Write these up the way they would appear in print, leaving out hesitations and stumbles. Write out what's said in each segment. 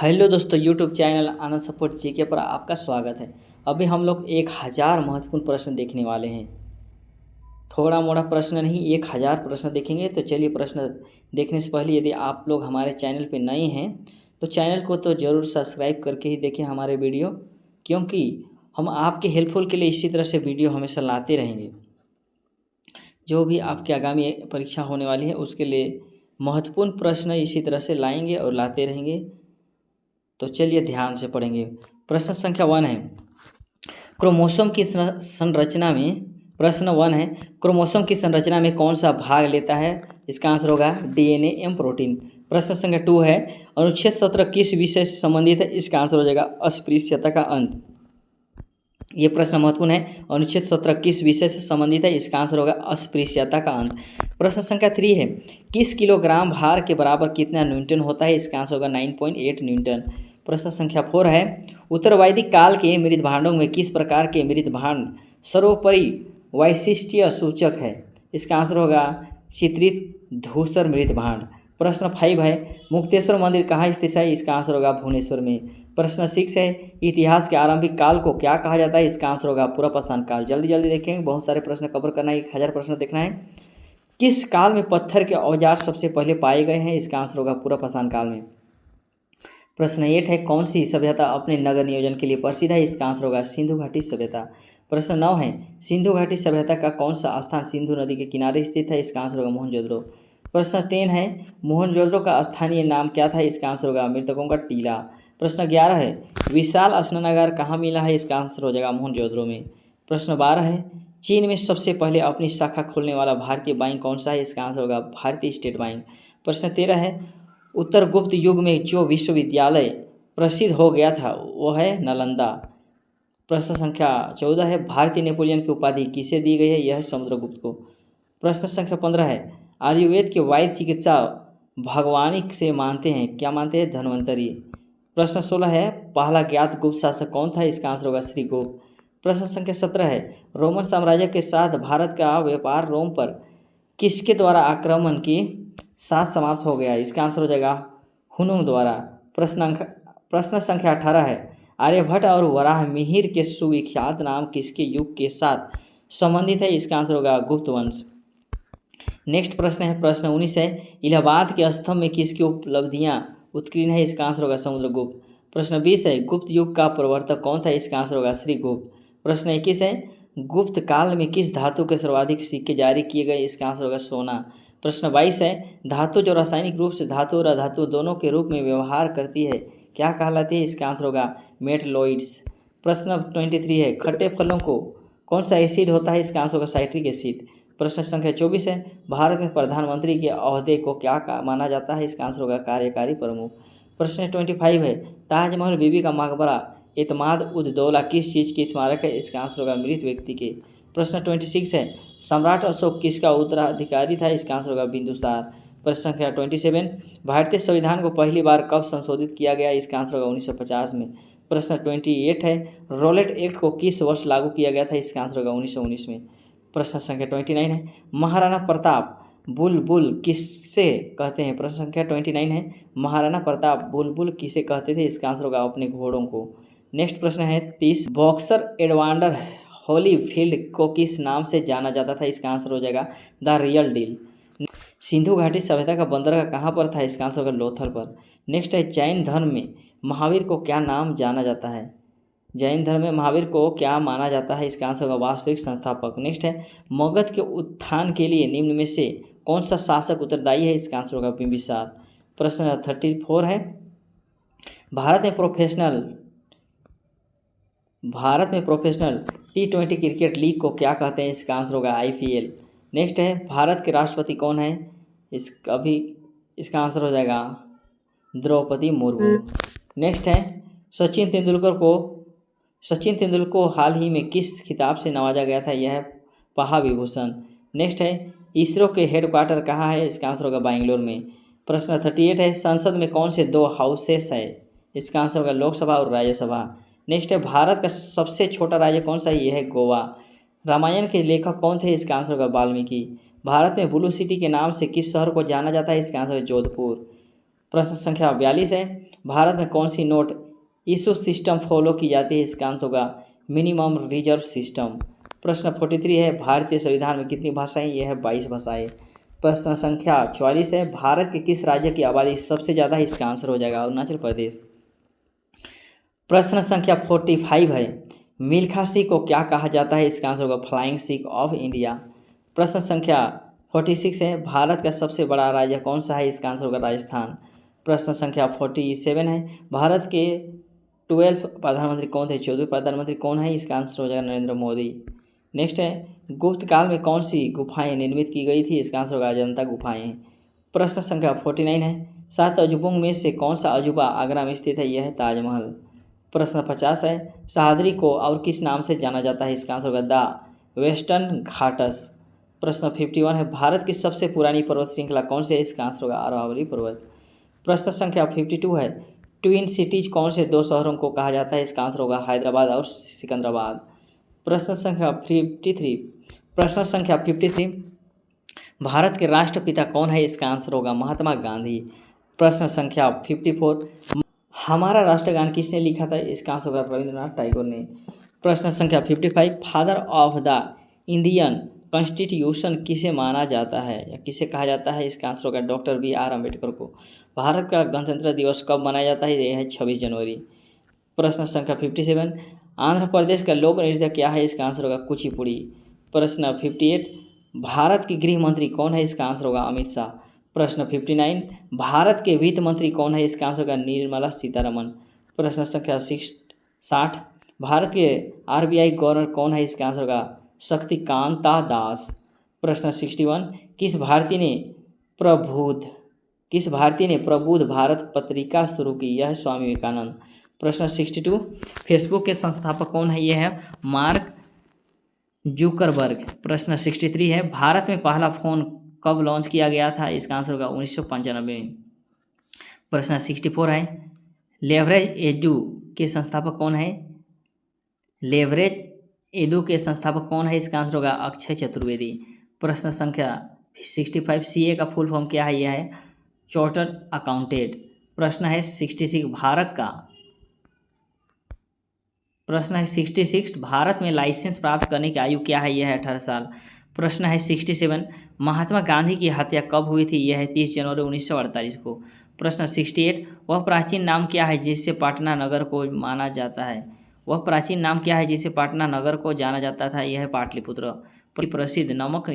Hello दोस्तों, YouTube channel आनंद support GK पर आपका स्वागत है। अभी हम लोग 1000 महत्वपूर्ण प्रश्न देखने वाले हैं। थोड़ा मोड़ा प्रश्न नहीं, 1000 प्रश्न देखेंगे। तो चलिए, प्रश्न देखने से पहले यदि आप लोग हमारे चैनल पे नए हैं तो चैनल को तो ज़रूर सब्सक्राइब करके ही देखें हमारे वीडियो, क्योंकि हम आपके हेल्पफुल के लिए इसी तरह से वीडियो हमेशा लाते रहेंगे। जो भी आपकी आगामी परीक्षा होने वाली है उसके लिए महत्वपूर्ण प्रश्न इसी तरह से लाएंगे और लाते रहेंगे। तो चलिए ध्यान से पढ़ेंगे। प्रश्न संख्या 1 है, क्रोमोसोम की संरचना में, प्रश्न 1 है, क्रोमोसोम की संरचना में कौन सा भाग लेता है? इसका आंसर होगा डीएनए एवं प्रोटीन। प्रश्न संख्या 2 है, अनुच्छेद 17 किस विषय से संबंधित है? इसका आंसर हो जाएगा अस्पृश्यता का अंत। ये प्रश्न महत्वपूर्ण है, अनुच्छेद 17 किस विषय से संबंधित है? इसका आंसर होगा अस्पृश्यता का अंत। प्रश्न संख्या 3 है, किस किलोग्राम भार के बराबर कितना न्यूटन होता है? इसका आंसर होगा 9.8 न्यूटन। प्रश्न संख्या 4 है, उत्तरवैदिक काल के मृत भांडों में किस प्रकार के मृत भांड सर्वोपरि वैशिष्ट्य सूचक है? इसका आंसर होगा चित्रित धूसर मृत भांड। प्रश्न 5 है, मुक्तेश्वर मंदिर कहाँ स्थित है? इसका आंसर होगा भुवनेश्वर में। प्रश्न 6 है, इतिहास के आरंभिक काल को क्या कहा जाता है? इसका आंसर होगा पुरापाषाण काल। जल्दी जल्दी देखेंगे, बहुत सारे प्रश्न कवर करना है, 1000 प्रश्न देखना है। किस काल में पत्थर के औजार सबसे पहले पाए गए हैं? इसका आंसर होगा पुरापाषाण काल में। प्रश्न 8 है, कौन सी सभ्यता अपने नगर नियोजन के लिए प्रसिद्ध है? इसका आंसर होगा सिंधु घाटी सभ्यता। प्रश्न 9 है, सिंधु घाटी सभ्यता का कौन सा स्थान सिंधु नदी के किनारे स्थित है? इसका आंसर होगा मोहनजोदड़ो। प्रश्न 10 है, मोहनजोदड़ो का स्थानीय नाम क्या था? इसका आंसर होगा मृतकों का टीला। प्रश्न 11 है, विशाल स्नानागार कहाँ मिला है? इसका आंसर हो जाएगा मोहनजोदड़ो में। प्रश्न 12 है, चीन में सबसे पहले अपनी शाखा खोलने वाला भारतीय बैंक कौन सा है? इसका आंसर होगा भारतीय स्टेट बैंक। प्रश्न 13 है, उत्तर गुप्त युग में जो विश्वविद्यालय प्रसिद्ध हो गया था वो है नालंदा। प्रश्न संख्या 14 है, भारतीय नेपोलियन की उपाधि किसे दी गई है? यह है समुद्रगुप्त को। प्रश्न संख्या 15 है, आयुर्वेद के वैद्य चिकित्सा भगवानी से मानते हैं, क्या मानते हैं? धन्वंतरी। प्रश्न 16 है, पहला ज्ञात गुप्त शासक कौन था? इसका आंसर होगा श्रीगुप्त। प्रश्न संख्या 17 है, रोमन साम्राज्य के साथ भारत का व्यापार रोम पर किसके द्वारा आक्रमण के साथ समाप्त हो गया? इसका आंसर हो जाएगा हुनुम द्वारा। प्रश्न संख्या 18 है, आर्यभट्ट और वराह मिहिर के सुविख्यात नाम किसके युग के साथ संबंधित है? इसका आंसर होगा गुप्त वंश। नेक्स्ट प्रश्न है, प्रश्न 19 है, इलाहाबाद के स्तंभ में किसकी उपलब्धियां उत्कीर्ण है? इसका आंसर होगा समुद्रगुप्त। प्रश्न 20 है, गुप्त युग का प्रवर्तक कौन था? इसका आंसर होगा श्रीगुप्त। प्रश्न 21 है, गुप्त काल में किस धातु के सर्वाधिक सिक्के जारी किए गए? इसका आंसर होगा सोना। प्रश्न 22 है, धातु जो रासायनिक रूप से धातु और अधातु दोनों के रूप में व्यवहार करती है क्या कहलाती है? इसका आंसर होगा मेटलॉइड्स। प्रश्न 23 है, खट्टे फलों को कौन सा एसिड होता है? इसका आंसर होगा साइट्रिक एसिड। प्रश्न संख्या 24 है, भारत में प्रधानमंत्री के ओहदे को क्या माना जाता है? इसका आंसर होगा कार्यकारी प्रमुख। प्रश्न 25 है, ताजमहल बीबी का मकबरा एतमाद उद दौला किस चीज़ की स्मारक है? इसका आंसर होगा मृत व्यक्ति के। प्रश्न 26 है, सम्राट अशोक किसका उत्तराधिकारी था? इसका आंसर होगा बिंदुसार। प्रश्न संख्या 27, भारतीय संविधान को पहली बार कब संशोधित किया गया? इसका आंसर होगा 1950 में। प्रश्न 28 है, रोलेट एक्ट को किस वर्ष लागू किया गया था? इसका आंसर होगा 1919 में। प्रश्न संख्या 29 है, महाराणा प्रताप बुलबुल किससे कहते हैं? प्रश्न संख्या 29 है, महाराणा प्रताप बुलबुल किसे कहते थे? इसका आंसर होगा अपने घोड़ों को। नेक्स्ट प्रश्न है 30, बॉक्सर एडवांडर होलीफील्ड को किस नाम से जाना जाता था? इसका आंसर हो जाएगा द रियल डील। सिंधु घाटी सभ्यता का बंदरगाह कहाँ पर था? इसका आंसर होगा लोथल पर। नेक्स्ट है, जैन धर्म में महावीर को क्या नाम जाना जाता है? जैन धर्म में महावीर को क्या माना जाता है? इसका आंसर होगा वास्तविक संस्थापक। नेक्स्ट है, मगध के उत्थान के लिए निम्न में से कौन सा शासक उत्तरदायी है? इसका आंसर होगा बिंबिसार। प्रश्न 34 है, भारत में प्रोफेशनल T20 क्रिकेट लीग को क्या कहते हैं? इसका आंसर होगा IPL। नेक्स्ट है, भारत के राष्ट्रपति कौन है? इसका आंसर हो जाएगा द्रौपदी मुर्मू। नेक्स्ट है, सचिन तेंदुलकर को हाल ही में किस खिताब से नवाजा गया था? यह है पहा विभूषण। नेक्स्ट है, इसरो के हेडक्वार्टर कहाँ है? इसका आंसर होगा बेंगलोर में। प्रश्न 38 है, संसद में कौन से 2 हाउसेस है? इसका आंसर होगा लोकसभा और राज्यसभा। नेक्स्ट है, भारत का सबसे छोटा राज्य कौन सा है? यह है गोवा। रामायण के लेखक कौन थे? इसका आंसर होगा वाल्मीकि। भारत में ब्लू सिटी के नाम से किस शहर को जाना जाता है? इसका आंसर है जोधपुर। प्रश्न संख्या 42 है, भारत में कौन सी नोट इशू सिस्टम फॉलो की जाती है? इसका आंसर होगा मिनिमम रिजर्व सिस्टम। प्रश्न 43 है, भारतीय संविधान में कितनी भाषाएं? यह है 22 भाषाएं। प्रश्न संख्या 44 है, भारत के किस राज्य की आबादी सबसे ज़्यादा है? इसका आंसर हो जाएगा अरुणाचल प्रदेश। प्रश्न संख्या 45 है, मिल्खा सिंह को क्या कहा जाता है? इसका आंसर होगा फ्लाइंग सिख ऑफ इंडिया। प्रश्न संख्या 46 है, भारत का सबसे बड़ा राज्य कौन सा है? इसका आंसर होगा राजस्थान। प्रश्न संख्या 47 है, भारत के 12 प्रधानमंत्री कौन थे? 14वें प्रधानमंत्री कौन है? इसका आंसर हो जाएगा नरेंद्र मोदी। नेक्स्ट है, गुप्त काल में कौन सी गुफाएं निर्मित की गई थी? इसका आंसर होगा अजंता गुफाएं। प्रश्न संख्या 49 है, 7 अजूबों में से कौन सा अजूबा आगरा में स्थित है? यह है ताजमहल। प्रश्न 50 है, सह्याद्री को और किस नाम से जाना जाता है? इसका आंसर होगा द वेस्टर्न घाट्स। प्रश्न 51 है, भारत की सबसे पुरानी पर्वत श्रृंखला कौन सी है? इसका आंसर होगा अरावली पर्वत। प्रश्न संख्या 52 है, ट्विन सिटीज कौन से दो शहरों को कहा जाता है? इसका आंसर होगा हैदराबाद और सिकंदराबाद। प्रश्न संख्या 53, भारत के राष्ट्रपिता कौन है? इसका आंसर होगा महात्मा गांधी। प्रश्न संख्या 54, हमारा राष्ट्रगान किसने लिखा था? इसका आंसर होगा रविंद्रनाथ टैगोर ने। प्रश्न संख्या 55, father of the Indian constitution किसे माना जाता है या किसे कहा जाता है? इसका आंसर होगा डॉक्टर BR अम्बेडकर को। भारत का गणतंत्र दिवस कब मनाया जाता है? यह है 26 जनवरी। प्रश्न संख्या 57, आंध्र प्रदेश का लोक नृत्य क्या है? इसका आंसर होगा कुचिपुड़ी। प्रश्न 58, भारत के गृह मंत्री कौन है? इसका आंसर होगा अमित शाह। प्रश्न 59, भारत के वित्त मंत्री कौन है? इसका आंसर होगा निर्मला सीतारमण। प्रश्न संख्या 60, भारत के RBI गवर्नर कौन है? इसका आंसर होगा शक्तिकांता दास। प्रश्न 61, किस भारतीय ने प्रबुद्ध भारत पत्रिका शुरू की? यह है स्वामी विवेकानंद। प्रश्न 62, फेसबुक के संस्थापक कौन है? यह है मार्क जुकरबर्ग। प्रश्न 63 है, भारत में पहला फोन कब लॉन्च किया गया था? इसका आंसर होगा 1995 में। प्रश्न 64 है, लेवरेज एडू के संस्थापक कौन है? इसका आंसर होगा अक्षय चतुर्वेदी। प्रश्न संख्या 65, CA का फुल फॉर्म क्या है? यह है चार्टर्ड अकाउंटेंट। प्रश्न है 66, भारत में लाइसेंस प्राप्त करने की आयु क्या है? यह है 18 साल। प्रश्न है 67, महात्मा गांधी की हत्या कब हुई थी? यह है 30 जनवरी 1948 को। प्रश्न 68, वह प्राचीन नाम क्या है जिससे पाटना नगर को जाना जाता था? यह है पाटलिपुत्र। प्रसिद्ध नमक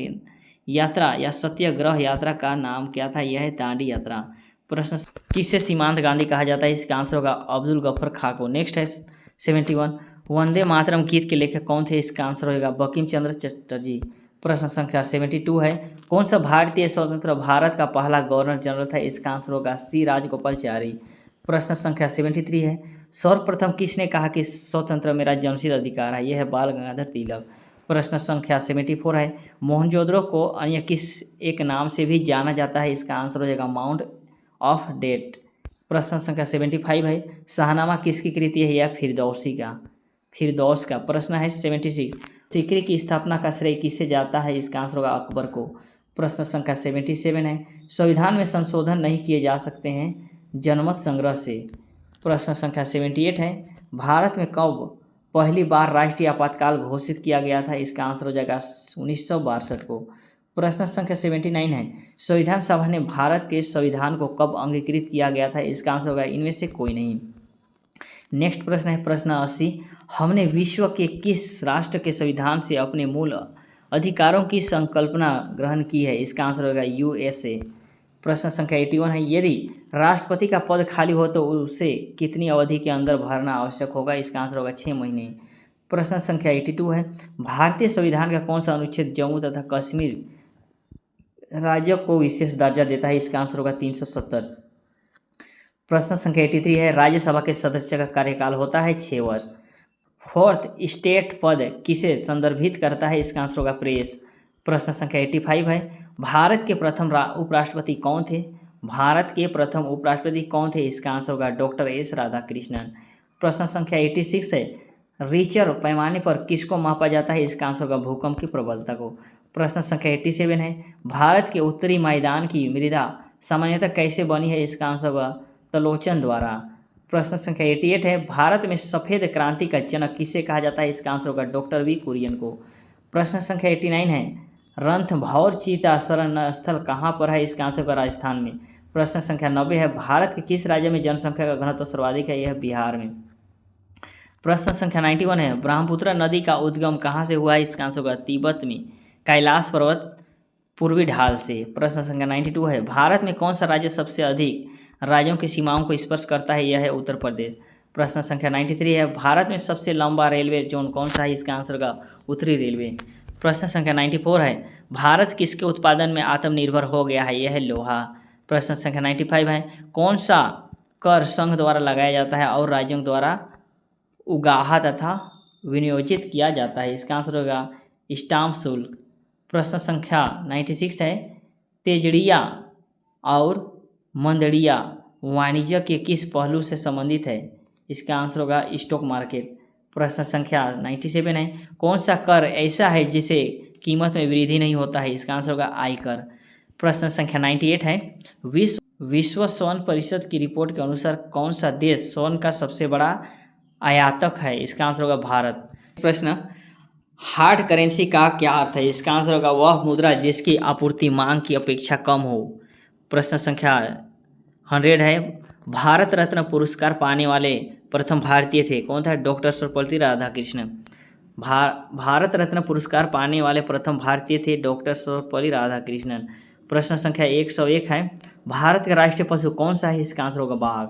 यात्रा या सत्याग्रह यात्रा का नाम क्या था? यह है दांडी यात्रा। प्रश्न, किससे सीमांत गांधी कहा जाता है? इसका आंसर होगा अब्दुल गफर खां को। नेक्स्ट है 71, वंदे मातरम गीत के लेखक कौन थे? इसका आंसर होगा बंकिम चंद्र चटर्जी। प्रश्न संख्या 72 है, कौन सा भारतीय स्वतंत्र भारत का पहला गवर्नर जनरल था? इसका आंसर होगा C राजगोपालचारी। प्रश्न संख्या 73 है, सर्वप्रथम किसने कहा कि स्वतंत्र मेरा जन्मसिद्ध अधिकार है? यह है बाल गंगाधर तिलक। प्रश्न संख्या 74 है, मोहनजोदड़ो को अन्य किस एक नाम से भी जाना जाता है? इसका आंसर हो जाएगा माउंट ऑफ डेट। प्रश्न संख्या 75 है, शाहनामा किसकी कृति है? यह फिरदौस का। प्रश्न है 76, सीकरी की स्थापना का श्रेय किससे जाता है? इसका आंसर होगा अकबर को। प्रश्न संख्या 77 है, संविधान में संशोधन नहीं किए जा सकते हैं जनमत संग्रह से। प्रश्न संख्या 78 है, भारत में कब पहली बार राष्ट्रीय आपातकाल घोषित किया गया था? इसका आंसर हो जाएगा 1962 को। प्रश्न संख्या 79 है, संविधान सभा ने भारत के संविधान को कब अंगीकृत किया गया था? इसका आंसर होगा इनमें से कोई नहीं। नेक्स्ट प्रश्न है प्रश्न 80, हमने विश्व के किस राष्ट्र के संविधान से अपने मूल अधिकारों की संकल्पना ग्रहण की है? इसका आंसर होगा USA। प्रश्न संख्या 81 है, यदि राष्ट्रपति का पद खाली हो तो उसे कितनी अवधि के अंदर भरना आवश्यक होगा? इसका आंसर होगा 6 महीने। प्रश्न संख्या 82 है, भारतीय संविधान का कौन सा अनुच्छेद जम्मू तथा कश्मीर राज्य को विशेष दर्जा देता है? इसका आंसर होगा 370। प्रश्न संख्या 83 है, राज्यसभा के सदस्य का कार्यकाल होता है 6 वर्ष। फोर्थ स्टेट पद किसे संदर्भित करता है? इसका आंसर होगा प्रेस। प्रश्न संख्या 85 है, भारत के प्रथम उपराष्ट्रपति कौन थे? इसका आंसर होगा डॉक्टर S राधाकृष्णन। प्रश्न संख्या 86 है, रिचर पैमाने पर किसको मापा जाता है? इसका आंसर होगा भूकंप की प्रबलता को। प्रश्न संख्या 87 है, भारत के उत्तरी मैदान की मृदा सामान्यतः कैसे बनी है? इसका आंसर होगा त्लोचन द्वारा। प्रश्न संख्या 88 है, भारत में सफ़ेद क्रांति का जनक किसे कहा जाता है? इसका आंसर होगा डॉक्टर वी कुरियन को। प्रश्न संख्या 89 है, रणथंभौर चीता शरण स्थल कहाँ पर है? इसका आंसर होगा राजस्थान में। प्रश्न संख्या 90 है, भारत के किस राज्य में जनसंख्या का घनत्व सर्वाधिक है? यह बिहार में। प्रश्न संख्या 91 है, ब्रह्मपुत्र नदी का उद्गम कहाँ से हुआ है? इसका आंसर होगा तिब्बत में कैलाश पर्वत पूर्वी ढाल से। प्रश्न संख्या 92 है, भारत में कौन सा राज्य सबसे अधिक राज्यों की सीमाओं को स्पर्श करता है? यह है उत्तर प्रदेश। प्रश्न संख्या 93 है, भारत में सबसे लंबा रेलवे जोन कौन सा है? इसका आंसर होगा उत्तरी रेलवे। प्रश्न संख्या 94 है, भारत किसके उत्पादन में आत्मनिर्भर हो गया है? यह है लोहा। प्रश्न संख्या 95 है, कौन सा कर संघ द्वारा लगाया जाता है और राज्यों द्वारा उगाहा तथा विनियोजित किया जाता है? इसका आंसर होगा स्टाम्प शुल्क। प्रश्न संख्या 96 है, तेजड़िया और मंदड़िया वाणिज्य के किस पहलू से संबंधित है? इसका आंसर होगा स्टॉक मार्केट। प्रश्न संख्या 97 है, कौन सा कर ऐसा है जिसे कीमत में वृद्धि नहीं होता है? इसका आंसर होगा आयकर। प्रश्न संख्या 98 है, विश्व स्वर्ण परिषद की रिपोर्ट के अनुसार कौन सा देश स्वर्ण का सबसे बड़ा आयातक है? इसका आंसर होगा भारत। प्रश्न, हार्ड करेंसी का क्या अर्थ है? इसका आंसर होगा वह मुद्रा जिसकी आपूर्ति मांग की अपेक्षा कम हो। प्रश्न संख्या 100 है, भारत रत्न पुरस्कार पाने वाले प्रथम भारतीय थे? कौन था? डॉक्टर सर्वपल्ली राधाकृष्णन। भारत रत्न पुरस्कार पाने वाले प्रथम भारतीय थे डॉक्टर सर्वपल्ली राधाकृष्णन। प्रश्न संख्या 101 है, भारत का राष्ट्रीय पशु कौन सा है? इसका आंसर होगा बाघ।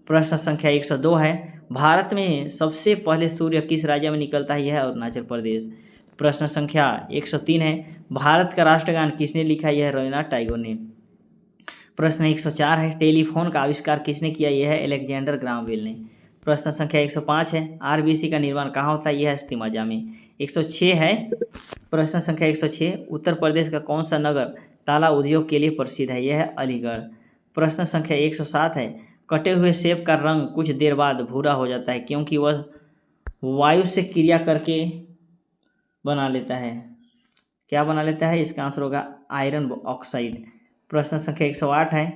प्रश्न संख्या 102 है, भारत में सबसे पहले सूर्य किस राज्य में निकलता है? यह है अरुणाचल प्रदेश। प्रश्न संख्या 103 है, भारत का राष्ट्रगान किसने लिखा? यह है रविन्द्रनाथ टैगोर ने। प्रश्न 104 है, टेलीफोन का आविष्कार किसने किया? यह है अलेक्जेंडर ग्राहम बेल ने। प्रश्न संख्या 105 है, आरबीसी का निर्माण कहाँ होता है? यह है अस्थिमज्जा में। 106 है, प्रश्न संख्या 106, उत्तर प्रदेश का कौन सा नगर ताला उद्योग के लिए प्रसिद्ध है? यह है अलीगढ़। प्रश्न संख्या 107 है, कटे हुए सेब का रंग कुछ देर बाद भूरा हो जाता है क्योंकि वह वायु से क्रिया करके बना लेता है। क्या बना लेता है? इसका आंसर होगा आयरन ऑक्साइड। प्रश्न संख्या 108 है,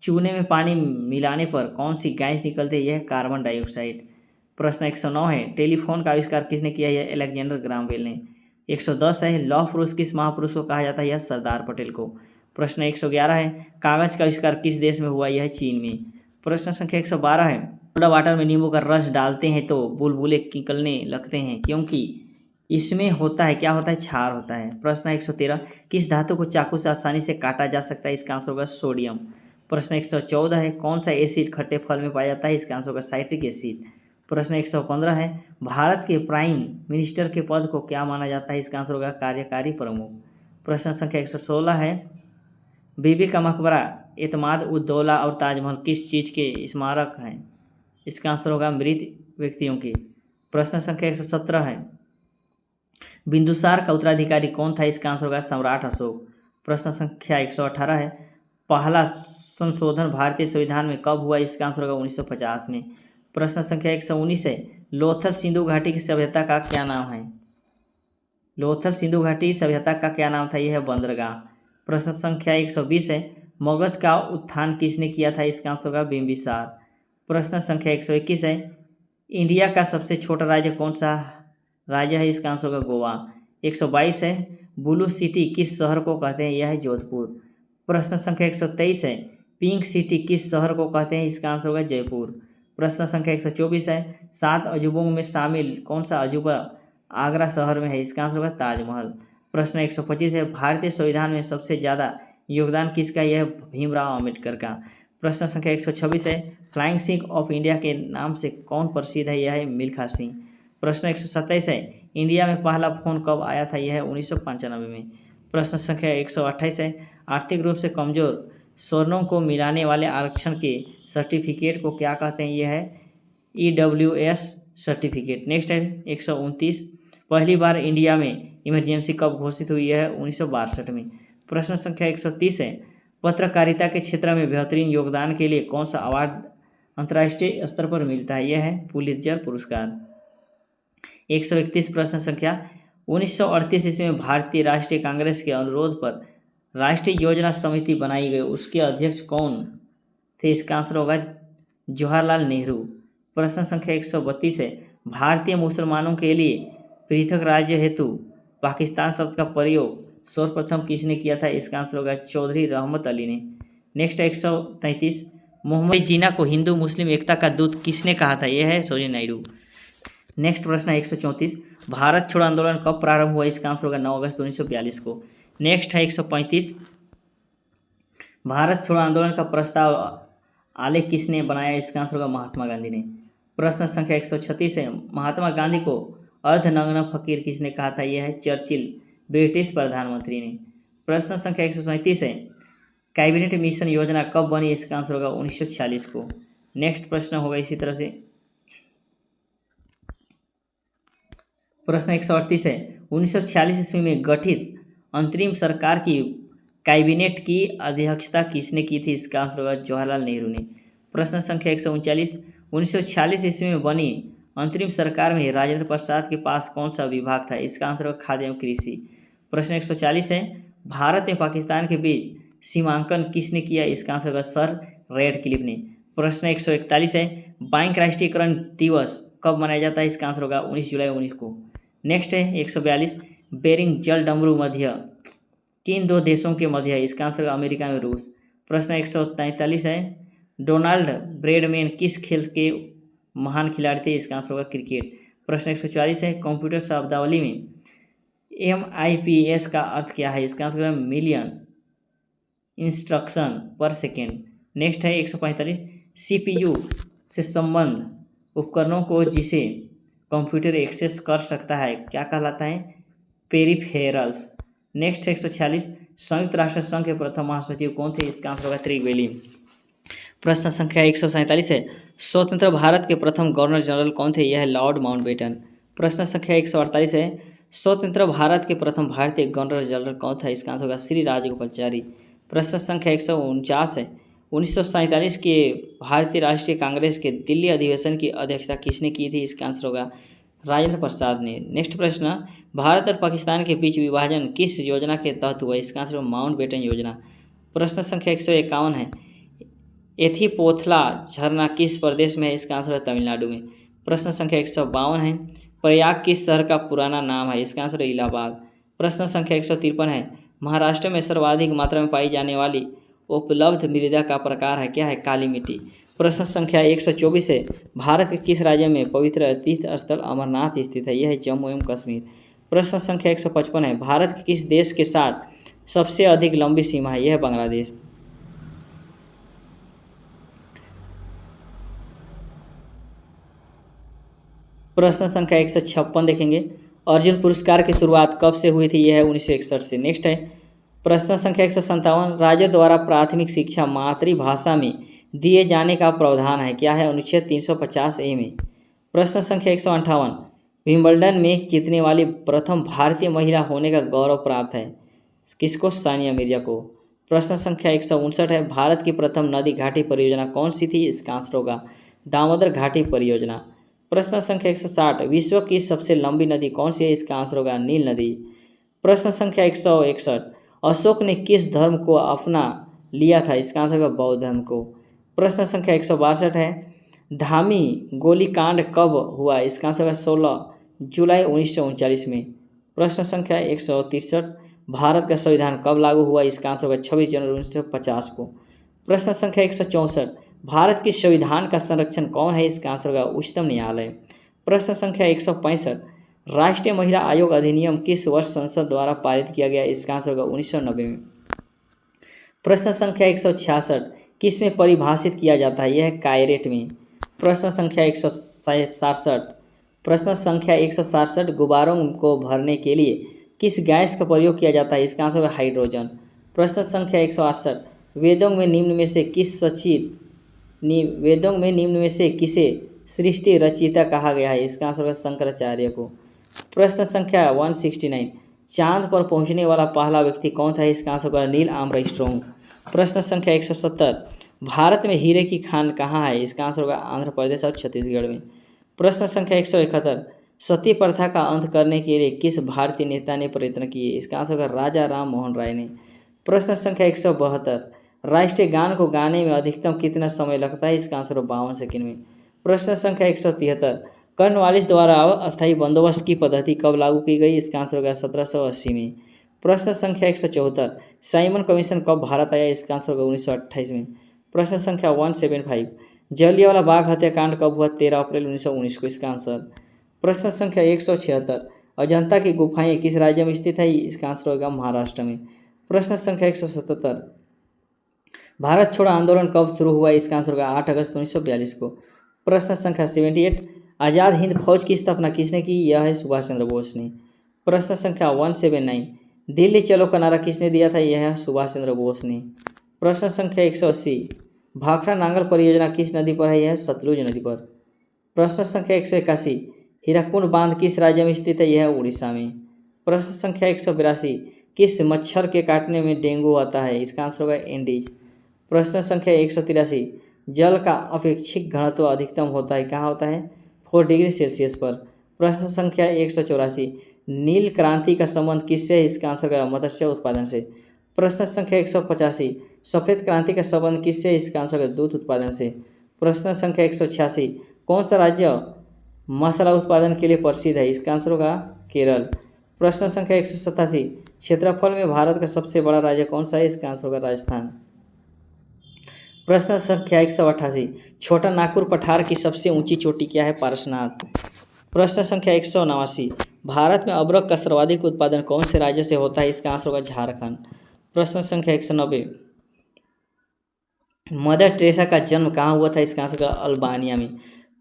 चूने में पानी मिलाने पर कौन सी गैस निकलती है? यह है कार्बन डाइऑक्साइड। प्रश्न 109 है, टेलीफोन का आविष्कार किसने किया? यह अलेक्जेंडर ग्राहम बेल ने। 110 है, लौह पुरुष किस महापुरुष को कहा जाता है? यह सरदार पटेल को। प्रश्न 111 है, कागज का आविष्कार किस देश में हुआ? यह है चीन में। प्रश्न संख्या 112 है, सोडा वाटर में नींबू का रस डालते हैं तो बुलबुले निकलने लगते हैं क्योंकि इसमें होता है, क्या होता है? क्षार होता है। प्रश्न 113, किस धातु को चाकू से आसानी से काटा जा सकता है? इसका आंसर होगा सोडियम। प्रश्न 114 है, कौन सा एसिड खट्टे फल में पाया जाता है? इसका आंसर होगा साइट्रिक एसिड। प्रश्न 115 है, भारत के प्राइम मिनिस्टर के पद को क्या माना जाता है? इसका आंसर होगा कार्यकारी प्रमुख। प्रश्न संख्या 116 है, बीबी का मकबरा, एतमाद उद दौला और ताजमहल किस चीज़ के स्मारक हैं? इसका आंसर होगा मृत व्यक्तियों के। प्रश्न संख्या 117 है, बिंदुसार का उत्तराधिकारी कौन था? इसका आंसर होगा सम्राट अशोक। प्रश्न संख्या 118 है, पहला संशोधन भारतीय संविधान में कब हुआ? इसका आंसर होगा 1950 में। प्रश्न संख्या 119 है, लोथल सिंधु घाटी की सभ्यता का क्या नाम है? लोथल सिंधु घाटी सभ्यता का क्या नाम था? यह है बंदरगाह। प्रश्न संख्या 120 है, मगध का उत्थान किसने किया था? इसका आंसर होगा बिंबिसार। प्रश्न संख्या 121 है, इंडिया का सबसे छोटा राज्य कौन सा राज्य है? इसका आंसर होगा गोवा। 122 है, ब्लू सिटी किस शहर को कहते हैं? यह है जोधपुर। प्रश्न संख्या 123 है, पिंक सिटी किस शहर को कहते हैं? इसका आंसर होगा जयपुर। प्रश्न संख्या 124 है, 7 अजूबों में शामिल कौन सा अजूबा आगरा शहर में है? इसका आंसर होगा ताजमहल। प्रश्न 125 है, भारतीय संविधान में सबसे ज़्यादा योगदान किसका? यह भीमराव अम्बेडकर का। प्रश्न संख्या 126 है, फ्लाइंग सिख ऑफ इंडिया के नाम से कौन प्रसिद्ध है? यह है मिल्खा सिंह। प्रश्न 127 है, इंडिया में पहला फोन कब आया था? यह है 1995 में। प्रश्न संख्या 128 है, आर्थिक रूप से कमजोर स्वर्णों को मिलाने वाले आरक्षण के सर्टिफिकेट को क्या कहते हैं? यह है EWS सर्टिफिकेट। नेक्स्ट है 129, पहली बार इंडिया में इमरजेंसी कब घोषित हुई? है 1962 में। प्रश्न संख्या 130 है, पत्रकारिता के क्षेत्र में बेहतरीन योगदान के लिए कौन सा अवार्ड अंतर्राष्ट्रीय स्तर पर मिलता है? यह है पुलित्जर पुरस्कार। 131 प्रश्न संख्या, 1938 ईस्वी में भारतीय राष्ट्रीय कांग्रेस के अनुरोध पर राष्ट्रीय योजना समिति बनाई गई, उसके अध्यक्ष कौन थे? इसका आंसर होगा जवाहरलाल नेहरू। प्रश्न संख्या 132 है, भारतीय मुसलमानों के लिए पृथक राज्य हेतु पाकिस्तान शब्द का प्रयोग सर्वप्रथम किसने किया था? इसका आंसर होगा चौधरी रहमत अली ने। नेक्स्ट है 133, मोहम्मद जिन्ना को हिंदू मुस्लिम एकता का दूत किसने कहा था? यह है सरोजिनी नायडू। नेक्स्ट प्रश्न है 134, भारत छोड़ो आंदोलन कब प्रारंभ हुआ? इसका आंसर होगा 9 अगस्त 1942 को। नेक्स्ट है 135, भारत छोड़ो आंदोलन का प्रस्ताव आलेख किसने बनाया? इसका आंसर होगा महात्मा गांधी ने। प्रश्न संख्या 136 है, महात्मा गांधी को अर्धनग्न फकीर किसने कहा था? यह है चर्चिल, ब्रिटिश प्रधानमंत्री ने। प्रश्न संख्या 137 है, कैबिनेट मिशन योजना कब बनी? इसका आंसर होगा 1946 को। नेक्स्ट प्रश्न होगा इसी तरह से प्रश्न 138 है, 1946 ईस्वी में गठित अंतरिम सरकार की कैबिनेट की अध्यक्षता किसने की थी? इसका आंसर होगा जवाहरलाल नेहरू ने। प्रश्न संख्या 139, 1946 ईस्वी में बनी अंतरिम सरकार में राजेंद्र प्रसाद के पास कौन सा विभाग था? इसका आंसर होगा खाद्य एवं कृषि। प्रश्न 140 है, भारत एवं पाकिस्तान के बीच सीमांकन किसने किया? इसका आंसर होगा सर रेडक्लिफ ने। प्रश्न 141 है, बैंक राष्ट्रीयकरण दिवस कब मनाया जाता है? इसका आंसर होगा 19 जुलाई 19 को। नेक्स्ट है 142, बेरिंग जलडमरू मध्य किन दो देशों के मध्य है? इसका आंसर होगा अमेरिका में रूस। प्रश्न 143 है, डोनाल्ड ब्रैडमैन किस खेल के महान खिलाड़ी थे? इसका आंसर होगा क्रिकेट। प्रश्न 144 है, कंप्यूटर शब्दावली में MIPS का अर्थ क्या है? इसका आंसर होगा मिलियन इंस्ट्रक्शन पर सेकेंड। नेक्स्ट है 145, CPU से संबंध उपकरणों को जिसे कंप्यूटर एक्सेस कर सकता है क्या कहलाता है? पेरिफेरल्स। नेक्स्ट 146, संयुक्त राष्ट्र संघ के प्रथम महासचिव कौन थे? इसका आंसर होगा त्रिवेली। प्रश्न संख्या 147 है, स्वतंत्र भारत के प्रथम गवर्नर जनरल कौन थे? यह है लॉर्ड माउंटबेटन। प्रश्न संख्या 148 है, स्वतंत्र भारत के प्रथम भारतीय गवर्नर जनरल कौन था? इसका आंसर होगा श्री राजगोपालाचारी। प्रश्न संख्या 149 है, 1947 के भारतीय राष्ट्रीय कांग्रेस के दिल्ली अधिवेशन की अध्यक्षता किसने की थी? इसका आंसर होगा राजेंद्र प्रसाद ने। नेक्स्ट प्रश्न, भारत और पाकिस्तान के बीच विभाजन किस योजना के तहत हुआ? इसका आंसर माउंटबेटन योजना। प्रश्न संख्या 151 है, एथिपोथला झरना किस प्रदेश में है? इसका आंसर है तमिलनाडु में। प्रश्न संख्या 152 है, प्रयाग किस शहर का पुराना नाम है? इसका आंसर है इलाहाबाद। प्रश्न संख्या 153 है, महाराष्ट्र में सर्वाधिक मात्रा में पाई जाने वाली उपलब्ध मृदा का प्रकार है? क्या है? काली मिट्टी। प्रश्न संख्या 124 है, भारत के किस राज्य में पवित्र तीर्थ स्थल अमरनाथ स्थित है? यह है जम्मू एवं कश्मीर। प्रश्न संख्या 155 है, भारत के किस देश के साथ सबसे अधिक लंबी सीमा है? यह है बांग्लादेश। प्रश्न संख्या 156 देखेंगे, अर्जुन पुरस्कार की शुरुआत कब से हुई थी? यह है 1961 से। नेक्स्ट है प्रश्न संख्या 157, राज्य द्वारा प्राथमिक शिक्षा मातृभाषा में दिए जाने का प्रावधान है? क्या है? अनुच्छेद 350A में। प्रश्न संख्या 158, विंबलडन में जीतने वाली प्रथम भारतीय महिला होने का गौरव प्राप्त है? किसको? सानिया मिर्जा को। प्रश्न संख्या 159 है, भारत की प्रथम नदी घाटी परियोजना कौन सी थी? इसका आंसर होगा दामोदर घाटी परियोजना। प्रश्न संख्या 160, विश्व की सबसे लंबी नदी कौन सी है? इसका आंसर होगा नील नदी। प्रश्न संख्या 161, अशोक ने किस धर्म को अपना लिया था? इसका आंसर होगा बौद्ध धर्म को। प्रश्न संख्या 162 है, धामी गोलीकांड कब हुआ? इसका आंसर होगा 16 जुलाई 1939 में। प्रश्न संख्या 163, भारत का संविधान कब लागू हुआ? इसका आंसर होगा 26 जनवरी 1950 को। प्रश्न संख्या 164, भारत के संविधान का संरक्षण कौन है? इसका आंसर होगा उच्चतम न्यायालय। प्रश्न संख्या 165, राष्ट्रीय महिला आयोग अधिनियम किस वर्ष संसद द्वारा पारित किया गया? इसका आंसर होगा 1990 में। प्रश्न संख्या 166, किस में परिभाषित किया जाता है? यह है कायरेट में। प्रश्न संख्या 167, गुब्बारों को भरने के लिए किस गैस का प्रयोग किया जाता है? इसका आंसर होगा हाइड्रोजन। प्रश्न संख्या 168, वेदों में निम्न में से किसे सृष्टि रचयिता कहा गया है? इसका आंसर होगा शंकराचार्य को। प्रश्न संख्या 169, चांद पर पहुंचने वाला पहला व्यक्ति कौन था? इसका आंसर होगा नील आर्मस्ट्रॉन्ग। प्रश्न संख्या 170, भारत में हीरे की खान कहाँ है? इसका आंसर होगा आंध्र प्रदेश और छत्तीसगढ़ में। प्रश्न संख्या 171, सती प्रथा का अंत करने के लिए किस भारतीय नेता ने प्रयत्न किए? इसका आंसर होगा राजा राम मोहन राय ने। प्रश्न संख्या 172, राष्ट्रीय गान को गाने में अधिकतम कितना समय लगता है? इसका आंसर 52 सेकंड में। प्रश्न संख्या 173, कॉर्नवालिस द्वारा अस्थायी बंदोबस्त की पद्धति कब लागू की गई? इसका आंसर होगा 1780 में। प्रश्न संख्या 174, साइमन कमीशन कब भारत आया? इसका आंसर होगा 1928 में। प्रश्न संख्या 175, जलियांवाला बाग हत्याकांड कब हुआ? 13 अप्रैल 1919 को, इसका आंसर। प्रश्न संख्या 176, अजंता की गुफाएं किस राज्य में स्थित है? इसका आंसर होगा महाराष्ट्र में। प्रश्न संख्या 177, भारत छोड़ो आंदोलन कब शुरू हुआ? इसका आंसर होगा 8 अगस्त 1942 को। प्रश्न संख्या 78, आज़ाद हिंद फौज की स्थापना किसने की? यह है सुभाष चंद्र बोस ने। प्रश्न संख्या 179, दिल्ली चलो का नारा किसने दिया था? यह है सुभाष चंद्र बोस ने। प्रश्न संख्या 180, भाखड़ा नांगल परियोजना किस नदी पर है? यह है सतलुज नदी पर। प्रश्न संख्या 181, हीराकुंड बांध किस राज्य में स्थित है? यह है उड़ीसा में। प्रश्न संख्या 182, किस मच्छर के काटने में डेंगू आता है? इसका आंसर होगा एंडीज। प्रश्न संख्या 183, जल का अपेक्षित घनत्व अधिकतम होता है, कहाँ होता है? 4 डिग्री सेल्सियस पर। प्रश्न संख्या 184, नील क्रांति का संबंध किससे है? इसका आंसर होगा मत्स्य उत्पादन से। प्रश्न संख्या 185, सफ़ेद क्रांति का संबंध किससे है? इसका आंसर होगा दूध उत्पादन से। प्रश्न संख्या 186, कौन सा राज्य मसाला उत्पादन के लिए प्रसिद्ध है? इसका आंसर होगा केरल। प्रश्न संख्या 187, क्षेत्रफल में भारत का सबसे बड़ा राज्य कौन सा है? इसका आंसर होगा राजस्थान। प्रश्न संख्या 188, छोटा नागपुर पठार की सबसे ऊंची चोटी क्या है? पारसनाथ। प्रश्न संख्या 189, भारत में अदरक का सर्वाधिक उत्पादन कौन से राज्य से होता है? इसका आंसर होगा झारखंड। प्रश्न संख्या 190, मदर टेरेसा का जन्म कहाँ हुआ था? इसका आंसर होगा अल्बानिया में।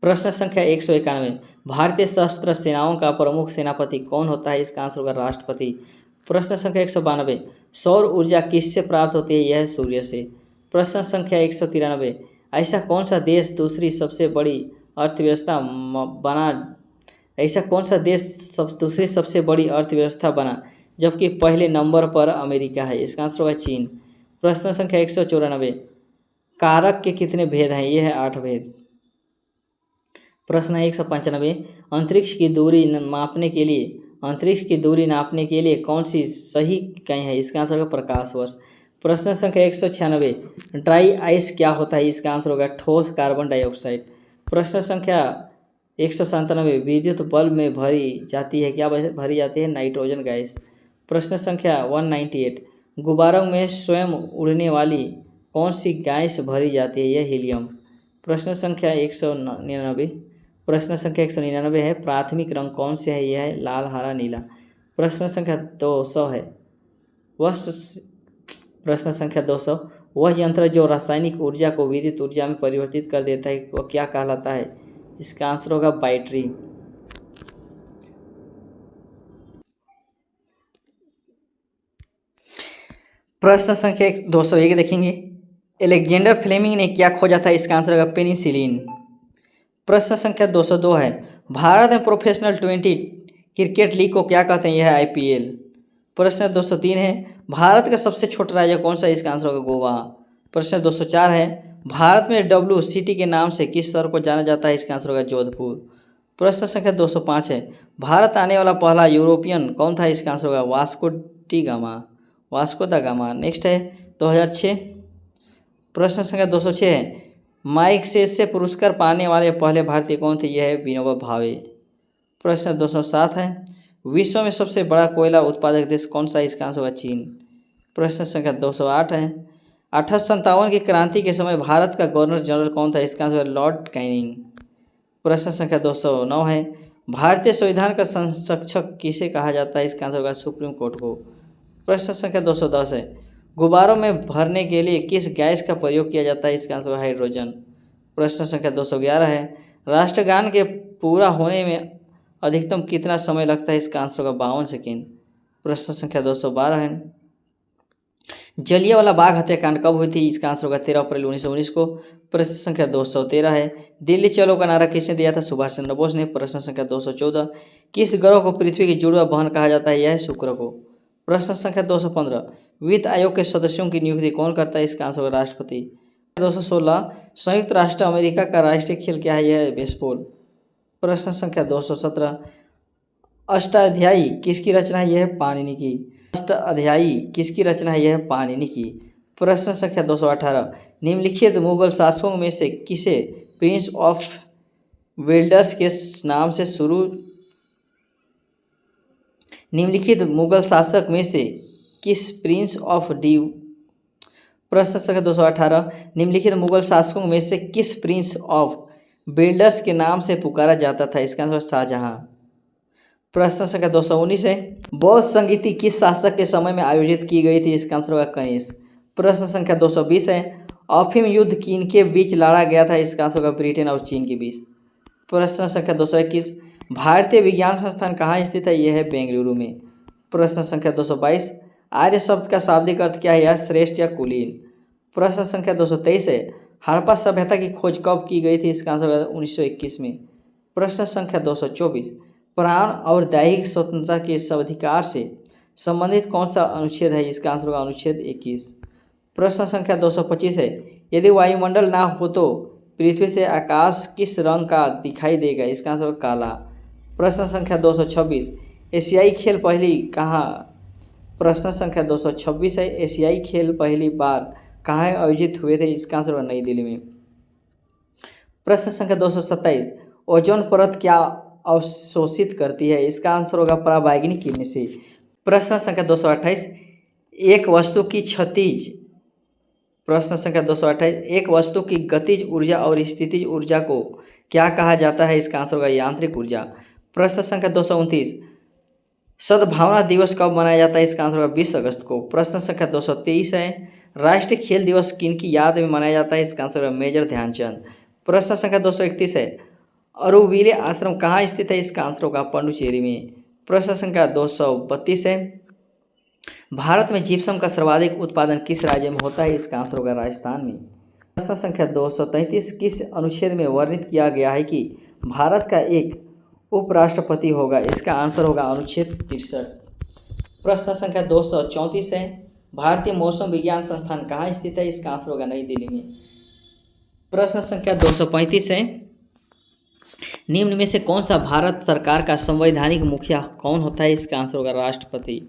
प्रश्न संख्या 191, भारतीय सशस्त्र सेनाओं का प्रमुख सेनापति कौन होता है? इसका आंसर होगा राष्ट्रपति। प्रश्न संख्या 192, सौर ऊर्जा किससे प्राप्त होती है? यह है सूर्य से। प्रश्न संख्या 193, ऐसा कौन सा देश दूसरी सबसे बड़ी अर्थव्यवस्था बना जबकि पहले नंबर पर अमेरिका है? इसका आंसर होगा चीन। प्रश्न संख्या 194, कारक के कितने भेद हैं? यह है 8 भेद। प्रश्न 195, अंतरिक्ष की दूरी नापने के लिए कौन सी सही इकाई है? इसका आंसर होगा प्रकाश वर्ष। प्रश्न संख्या 196, ड्राई आइस क्या होता है? इसका आंसर होगा ठोस कार्बन डाइऑक्साइड। प्रश्न संख्या 197, विद्युत बल्ब में भरी जाती है, क्या भरी जाती है? Nitrogen gas. प्रश्न संख्या 198, गुब्बारों में स्वयं उड़ने वाली कौन सी गैस भरी जाती है? यह हीलियम। प्रश्न संख्या 199 है, प्राथमिक रंग कौन से है? यह है लाल, हरा, नीला। प्रश्न संख्या 200 है, प्रश्न संख्या 200, वह यंत्र जो रासायनिक ऊर्जा को विद्युत ऊर्जा में परिवर्तित कर देता है वह क्या कहलाता है? इसका आंसर होगा बैटरी। प्रश्न संख्या 201 देखेंगे, एलेक्जेंडर फ्लेमिंग ने क्या खोजा था? इसका आंसर होगा पेनिसिलिन। प्रश्न संख्या 202 है, भारत में प्रोफेशनल 20 क्रिकेट लीग को क्या कहते हैं? यह है IPL। प्रश्न 203 है, भारत का सबसे छोटा राज्य कौन सा है? इसका आंसर होगा गोवा। प्रश्न 204 है, भारत में WCT के नाम से किस शहर को जाना जाता है? इसका आंसर होगा जोधपुर। प्रश्न संख्या 205 है, भारत आने वाला पहला यूरोपियन कौन था? इसका आंसर होगा वास्को दा गामा। नेक्स्ट है 2006। प्रश्न संख्या 206 है, मैग्सेसे पुरस्कार पाने वाले पहले भारतीय कौन थे? यह है विनोबा भावे। प्रश्न 207 है, विश्व में सबसे बड़ा कोयला उत्पादक देश कौन सा है? इसका आंसर होगा चीन। प्रश्न संख्या 208 है, 1857 की क्रांति के समय भारत का गवर्नर जनरल कौन था? इसका आंसर है लॉर्ड कैनिंग। प्रश्न संख्या 209 है, भारतीय संविधान का संरक्षक किसे कहा जाता है? इसका आंसर होगा सुप्रीम कोर्ट को। प्रश्न संख्या 210 है, गुब्बारों में भरने के लिए किस गैस का प्रयोग किया जाता है? इसका आंसर है हाइड्रोजन। प्रश्न संख्या 211 है, राष्ट्रगान के पूरा होने में अधिकतम कितना समय लगता है? इसका आंसर होगा 52 सेकेंड। प्रश्न संख्या 212 है, जलियांवाला बाग हत्याकांड कब हुई थी? इसका आंसर होगा 13 अप्रैल 1919 को। प्रश्न संख्या 213 है, दिल्ली चलो का नारा किसने दिया था? सुभाष चंद्र बोस ने। प्रश्न संख्या 214, किस ग्रह को पृथ्वी की जुड़वा बहन कहा जाता है? यह है शुक्र को। प्रश्न संख्या 215, वित्त आयोग के सदस्यों की नियुक्ति कौन करता है? इसका आंसर होगा राष्ट्रपति। 216, संयुक्त राष्ट्र अमेरिका का राष्ट्रीय खेल क्या है? यह है बेसबॉल। प्रश्न संख्या 217, अष्टाध्यायी किसकी रचना है? यह है पाणिनि की। अष्टाध्यायी किसकी रचना है? यह पाणिनि की। प्रश्न संख्या 218, निम्नलिखित मुगल शासकों में से किसे प्रिंस ऑफ वेल्स के नाम से शुरू निम्नलिखित मुगल शासक में से किस प्रिंस ऑफ डी प्रश्न संख्या 218, निम्नलिखित मुगल शासकों में से किस प्रिंस ऑफ वेल्स के नाम से पुकारा जाता था? इसका आंसर शाहजहां। प्रश्न संख्या 219 है, बौद्ध संगीति किस शासक के समय में आयोजित की गई थी? इसका आंसर होगा कनिष्क। प्रश्न संख्या 220 है, अफीम युद्ध किनके बीच लड़ा गया था? इसका आंसर होगा ब्रिटेन और चीन के बीच। प्रश्न संख्या 221, भारतीय विज्ञान संस्थान कहाँ स्थित है? यह है बेंगलुरु में। प्रश्न संख्या 222, आर्य शब्द का शाब्दिक अर्थ क्या है? यह श्रेष्ठ या कुलीन। प्रश्न संख्या 223 है, हड़प्पा सभ्यता की खोज कब की गई थी? इसका आंसर होगा 1921 में। प्रश्न संख्या 224, प्राण और दैहिक स्वतंत्रता के अधिकार से संबंधित कौन सा अनुच्छेद है? इसका आंसर होगा अनुच्छेद 21। प्रश्न संख्या 225 है, यदि वायुमंडल ना हो तो पृथ्वी से आकाश किस रंग का दिखाई देगा? इसका आंसर होगा काला। प्रश्न संख्या 226, एशियाई खेल पहली कहाँ प्रश्न संख्या 226 है, एशियाई खेल पहली बार कहाँ आयोजित हुए थे? इसका आंसर होगा नई दिल्ली में। प्रश्न संख्या 227, ओजोन परत क्या अवशोषित करती है? इसका आंसर होगा पराबैंगनी किरणें से। प्रश्न संख्या 228, एक वस्तु की क्षतिज प्रश्न संख्या 228, एक वस्तु की गतिज ऊर्जा और स्थितिज ऊर्जा को क्या कहा जाता है? इसका आंसर होगा यांत्रिक ऊर्जा। प्रश्न संख्या 229, सद्भावना दिवस कब मनाया जाता है? इसका आंसर होगा 20 अगस्त को। प्रश्न संख्या 223 है, राष्ट्रीय खेल दिवस किनकी याद में मनाया जाता है? इसका आंसर होगा मेजर ध्यानचंद। प्रश्न संख्या 231 है, अरुवीर आश्रम कहाँ स्थित है? इसका आंसर होगा पांडुचेरी में। प्रश्न संख्या 232 है, भारत में जिप्सम का सर्वाधिक उत्पादन किस राज्य में होता है? इसका आंसर होगा राजस्थान में। प्रश्न संख्या 233, किस अनुच्छेद में वर्णित किया गया है कि भारत का एक उपराष्ट्रपति होगा? इसका आंसर होगा अनुच्छेद 63। प्रश्न संख्या 234 है, भारतीय मौसम विज्ञान संस्थान कहाँ स्थित है? इसका आंसर होगा नई दिल्ली में। प्रश्न संख्या 235 है, निम्न में से कौन सा भारत सरकार का संवैधानिक मुखिया कौन होता है? इसका आंसर होगा राष्ट्रपति।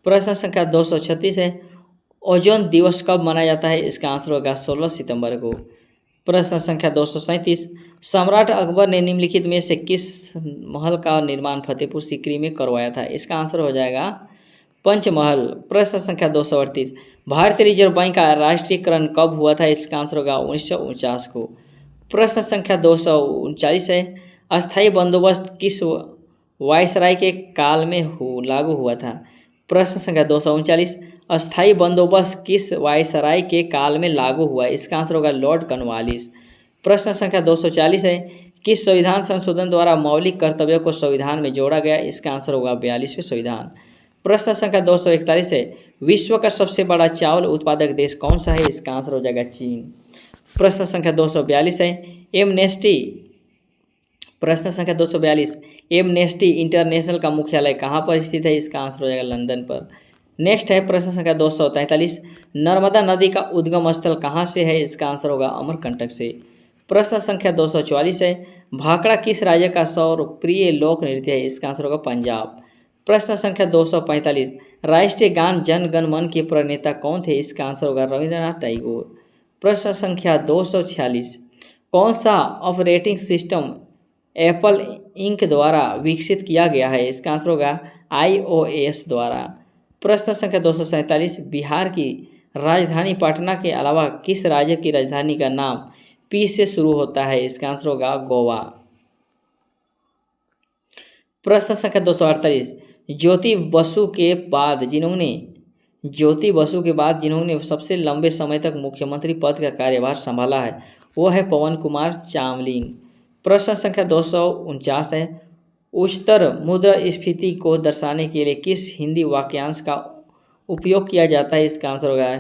प्रश्न संख्या 236 है, ओजोन दिवस कब मनाया जाता है? इसका आंसर होगा 16 सितंबर को। प्रश्न संख्या 237, सम्राट अकबर ने निम्नलिखित में से किस महल का निर्माण फतेहपुर सीकरी में करवाया था? इसका आंसर हो जाएगा पंचमहल। प्रश्न संख्या 238, भारतीय रिजर्व बैंक का राष्ट्रीयकरण कब हुआ था? इसका आंसर होगा 1949 को। प्रश्न संख्या 239 है, अस्थायी बंदोबस्त किस वायसराय के काल में लागू हुआ था? प्रश्न संख्या 239, अस्थायी बंदोबस्त किस वायसराय के काल में लागू हुआ? इसका आंसर होगा लॉर्ड कॉर्नवालिस। प्रश्न संख्या 240 है, किस संविधान संशोधन द्वारा मौलिक कर्तव्यों को संविधान में जोड़ा गया? इसका आंसर होगा 42वें संविधान। प्रश्न संख्या 241 है, विश्व का सबसे बड़ा चावल उत्पादक देश कौन सा है? इसका आंसर हो जाएगा चीन। प्रश्न संख्या 242 है, प्रश्न संख्या 242, एमनेस्टी इंटरनेशनल का मुख्यालय कहाँ पर स्थित है? इसका आंसर हो जाएगा लंदन पर। नेक्स्ट है प्रश्न संख्या 243, नर्मदा नदी का उद्गम स्थल कहाँ से है? इसका आंसर होगा अमरकंटक से। प्रश्न संख्या 244 है, भाखड़ा किस राज्य का सर्वप्रिय लोक नृत्य है? इसका आंसर होगा पंजाब। प्रश्न संख्या 245, राष्ट्रीय गान जन गण मन के प्रणेता कौन थे? इसका आंसर होगा रविंद्रनाथ टैगोर। प्रश्न संख्या 246, कौन सा ऑपरेटिंग सिस्टम एप्पल इंक द्वारा विकसित किया गया है? इसका आंसर होगा iOS द्वारा। प्रश्न संख्या 247, बिहार की राजधानी पटना के अलावा किस राज्य की राजधानी का नाम पी से शुरू होता है? इसका आंसर होगा गोवा। प्रश्न संख्या 248, ज्योति बसु के बाद जिन्होंने सबसे लंबे समय तक मुख्यमंत्री पद का कार्यभार संभाला है वो है पवन कुमार चामलिंग। प्रश्न संख्या 249 है, उच्चतर मुद्रास्फीति को दर्शाने के लिए किस हिंदी वाक्यांश का उपयोग किया जाता है? इसका आंसर होगा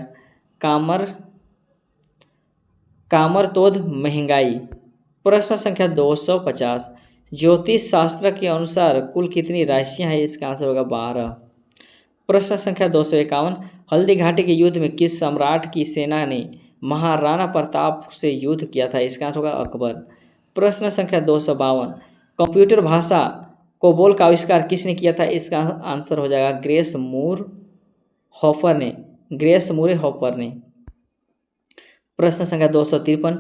कामरतोद महंगाई। प्रश्न संख्या 250, ज्योतिष शास्त्र के अनुसार कुल कितनी राशियां हैं? इसका आंसर होगा 12। प्रश्न संख्या 251, हल्दी घाटी के युद्ध में किस सम्राट की सेना ने महाराणा प्रताप से युद्ध किया था? इसका आंसर होगा अकबर। प्रश्न संख्या 252, कंप्यूटर भाषा कोबोल का आविष्कार किसने किया था? इसका आंसर हो जाएगा ग्रेस मूर हॉपर ने, ग्रेस मूरे हॉपर ने। प्रश्न संख्या 253,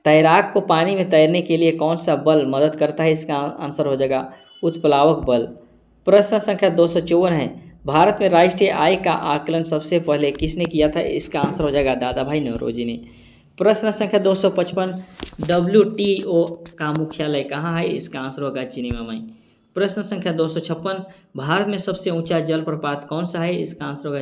तैराक को पानी में तैरने के लिए कौन सा बल मदद करता है? इसका आंसर हो जाएगा उत्प्लावक बल। प्रश्न संख्या 254 है, भारत में राष्ट्रीय आय का आकलन सबसे पहले किसने किया था? इसका आंसर हो जाएगा दादा भाई नौरोजी ने। प्रश्न संख्या 255, WTO का मुख्यालय कहाँ है? इसका आंसर होगा जिनेवा में। प्रश्न संख्या 256, भारत में सबसे ऊंचा जलप्रपात कौन सा है? इसका आंसर होगा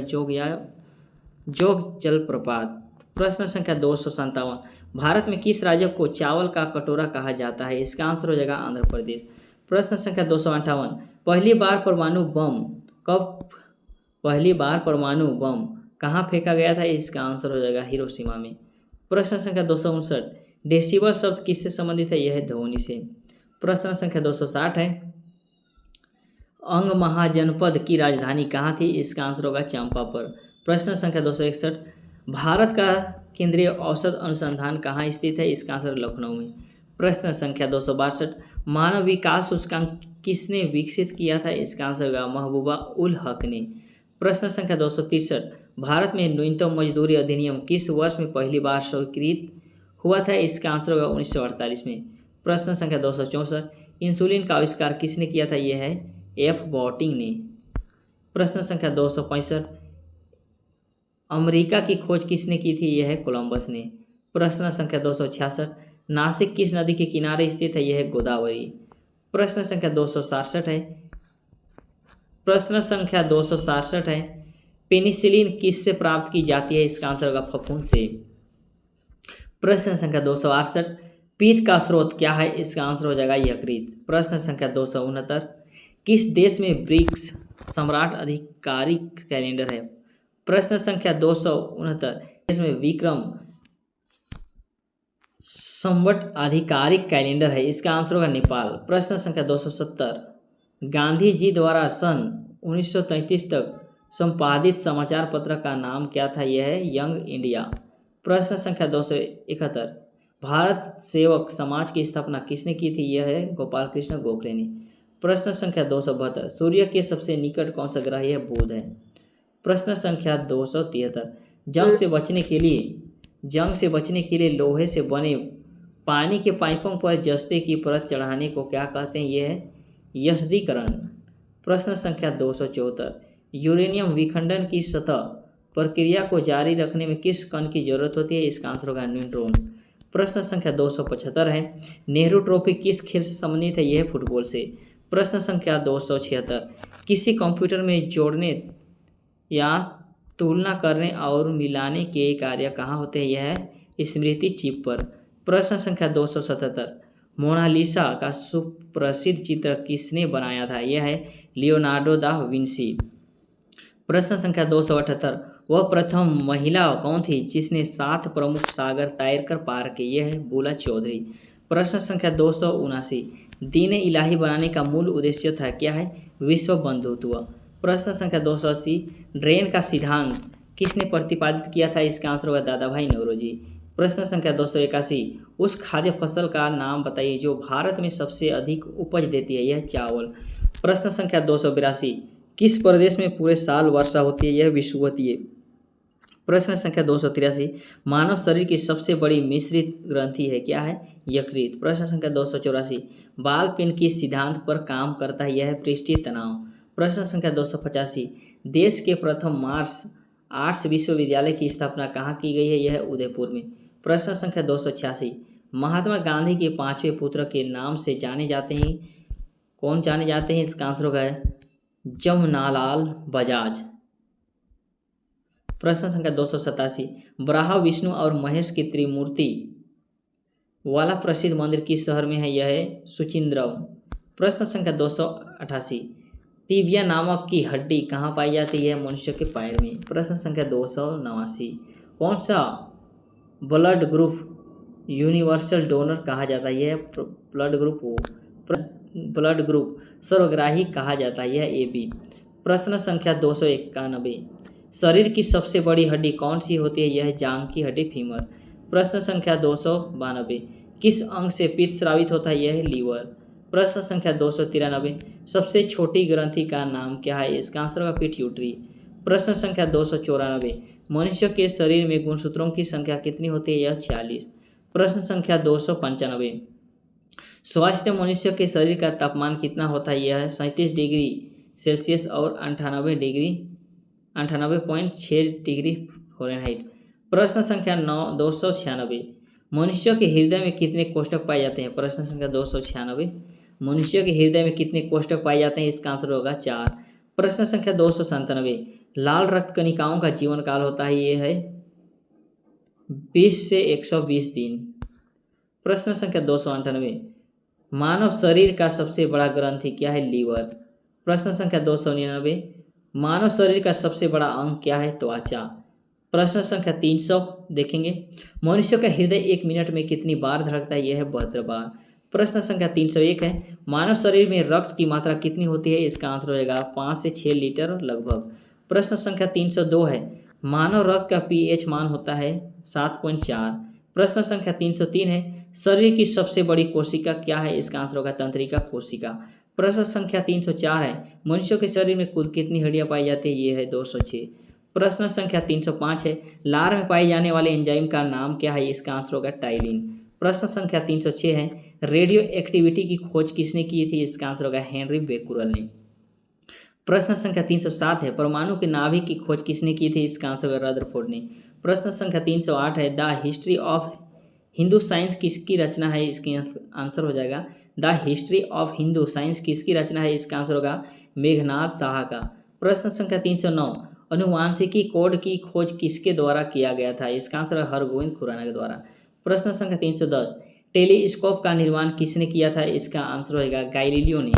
जोग जलप्रपात। प्रश्न संख्या 257, भारत में किस राज्य को चावल का कटोरा कहा जाता है? इसका आंसर हो जाएगा आंध्र प्रदेश। प्रश्न संख्या 258, पहली बार परमाणु बम कहाँ फेंका गया था? इसका आंसर हो जाएगा हिरोशिमा में। प्रश्न संख्या 259, डेसिबल शब्द किससे संबंधित है? यह है ध्वनि से। प्रश्न संख्या 260 है, अंग महाजनपद की राजधानी कहाँ थी? इसका आंसर होगा चंपापुर। प्रश्न संख्या 261, भारत का केंद्रीय औषध अनुसंधान कहाँ स्थित है? इसका आंसर लखनऊ में। प्रश्न संख्या 262, मानव विकास सूचकांक किसने विकसित किया था? इसका आंसर होगा महबूबा उल हक ने। प्रश्न संख्या 263, भारत में न्यूनतम मजदूरी अधिनियम किस वर्ष में पहली बार स्वीकृत हुआ था? इसका आंसर होगा 1948 में। प्रश्न संख्या 264, इंसुलिन का आविष्कार किसने किया था? यह है एफ बॉटिंग ने। प्रश्न संख्या 265, अमेरिका की खोज किसने की थी? यह है कोलंबस ने। प्रश्न संख्या 266, नासिक किस नदी के किनारे स्थित है? यह है गोदावरी। प्रश्न संख्या 267 है, पेनिसिलिन किससे प्राप्त की जाती है? इसका आंसर होगा फफूंद से। प्रश्न संख्या 268, पित्त का स्रोत क्या है? इसका आंसर हो जाएगा यकृत। प्रश्न संख्या 269, किस देश में ब्रिक्स सम्राट आधिकारिक कैलेंडर है? प्रश्न संख्या 269, देश में विक्रम संवत आधिकारिक कैलेंडर है? इसका आंसर होगा नेपाल। प्रश्न संख्या 270, गांधी जी द्वारा सन 1933 तक संपादित समाचार पत्र का नाम क्या था? यह है यंग इंडिया। प्रश्न संख्या 271, भारत सेवक समाज की स्थापना किसने की थी? यह है गोपाल कृष्ण गोखले ने। प्रश्न संख्या 272, सूर्य के सबसे निकट कौन सा ग्रह? यह बुध है। प्रश्न संख्या 273, जंग से बचने के लिए लोहे से बने पानी के पाइपों पर जस्ते की परत चढ़ाने को क्या कहते हैं? यह है यस्दीकरण। प्रश्न संख्या 274, यूरेनियम विखंडन की सतह प्रक्रिया को जारी रखने में किस कण की जरूरत होती है? इसका आंसर होगा न्यूट्रॉन। प्रश्न संख्या 275 है, नेहरू ट्रॉफी किस खेल से संबंधित है? यह है फुटबॉल से। प्रश्न संख्या 276, किसी कंप्यूटर में जोड़ने या तुलना करने और मिलाने के कार्य कहाँ होते हैं? यह है स्मृति चिप पर। प्रश्न संख्या 277, मोनालिसा का सुप्रसिद्ध चित्र किसने बनाया था? यह है लियोनार्डो दा विंसी। प्रश्न संख्या 278, वह प्रथम महिला कौन थी जिसने 7 प्रमुख सागर तैरकर पार किए? यह है बुला चौधरी। प्रश्न संख्या 279, दीन इलाही बनाने का मूल उद्देश्य था? क्या है? विश्व बंधुत्व। प्रश्न संख्या 280, ड्रेन का सिद्धांत किसने प्रतिपादित किया था? इसका आंसर होगा दादा भाई नौरोजी। प्रश्न संख्या 281, उस खाद्य फसल का नाम बताइए जो भारत में सबसे अधिक उपज देती है? यह चावल। प्रश्न संख्या 282, किस प्रदेश में पूरे साल वर्षा होती है? यह विषुवतीय। प्रश्न संख्या 283, मानव शरीर की सबसे बड़ी मिश्रित ग्रंथि है? क्या है? यकृत। प्रश्न संख्या 284, बाल पिन किस सिद्धांत पर काम करता है? यह है पृष्ठीय तनाव। प्रश्न संख्या 285, देश के प्रथम आर्ट्स विश्वविद्यालय की स्थापना कहाँ की गई है? यह है उदयपुर में। प्रश्न संख्या 286, महात्मा गांधी के 5वें पुत्र के नाम से जाने जाते हैं? कौन जाने जाते हैं? इसका आंसर होगा जमनालाल बजाज। प्रश्न संख्या 287, ब्रह्मा विष्णु और महेश की त्रिमूर्ति वाला प्रसिद्ध मंदिर किस शहर में है? यह है सुचिंद्रम। प्रश्न संख्या 288, टिबिया नामक की हड्डी कहाँ पाई जाती है? मनुष्य के पैर में। प्रश्न संख्या 289, कौन सा ब्लड ग्रुप यूनिवर्सल डोनर कहा जाता है? यह ब्लड ग्रुप सर्वग्राही कहा जाता है? यह AB। प्रश्न संख्या 291, शरीर की सबसे बड़ी हड्डी कौन सी होती है? यह जांघ की हड्डी फीमर। प्रश्न संख्या 292, किस अंग से पित्त स्रावित होता है? यह है लीवर। प्रश्न संख्या 293, सबसे छोटी ग्रंथि का नाम क्या है? इसका आंसर होगा पिट्यूटरी। प्रश्न संख्या 294, मनुष्य के शरीर में गुणसूत्रों की संख्या कितनी होती है? यह 46। प्रश्न संख्या 295, स्वास्थ्य मनुष्य के शरीर का तापमान कितना होता है? यह 37 डिग्री सेल्सियस और 98.6 डिग्री फ़ारेनहाइट। प्रश्न संख्या 296, मनुष्य के हृदय में कितने कोष्ठक पाए जाते हैं? प्रश्न संख्या 296, मनुष्य के हृदय में कितने कोष्ठक पाए जाते हैं? इसका आंसर होगा 4। प्रश्न संख्या 297, लाल रक्त कणिकाओं का जीवन काल होता है? ये है 20 से 120 दिन। प्रश्न संख्या 298, मानव शरीर का सबसे बड़ा ग्रंथि क्या है? लीवर। प्रश्न संख्या 299, मानव शरीर का सबसे बड़ा अंग क्या है? त्वचा। प्रश्न संख्या 300 देखेंगे, मनुष्य का हृदय 1 मिनट में कितनी बार धड़कता है? यह है 72 बार। प्रश्न संख्या 301 है, मानव शरीर में रक्त की मात्रा कितनी होती है? इसका आंसर होगा 5 से 6 लीटर लगभग। प्रश्न संख्या 302 है, मानव रक्त का पीएच मान होता है 7.4। प्रश्न संख्या 303 है, शरीर की सबसे बड़ी कोशिका क्या है? इसका आंसर होगा तंत्रिका कोशिका। प्रश्न संख्या 304 है, मनुष्य के शरीर में कुल कितनी हड्डियां पाई जाती है? ये है 206। प्रश्न संख्या 305 है, लार में पाए जाने वाले एंजाइम का नाम क्या है? इसका आंसर होगा टाइलिन। प्रश्न संख्या 306 है, रेडियो एक्टिविटी की खोज किसने की थी? इसका आंसर होगा हेनरी बेकुरल ने। प्रश्न संख्या 307 है, परमाणु के नाभिक की खोज किसने की थी? इसका आंसर होगा रदरफोर्ड ने। प्रश्न संख्या 308 है, the history of Hindu science किसकी रचना है? इसकी आंसर हो जाएगा the history of Hindu science किसकी रचना है? इसका आंसर होगा मेघनाथ साहा का। प्रश्न संख्या 309, अनुवांशिकी कोड की खोज किसके द्वारा किया गया था? इसका आंसर है हरगोविंद खुराना के द्वारा। प्रश्न संख्या 310, टेलीस्कोप का निर्माण किसने किया था? इसका आंसर होगा गैलीलियो ने।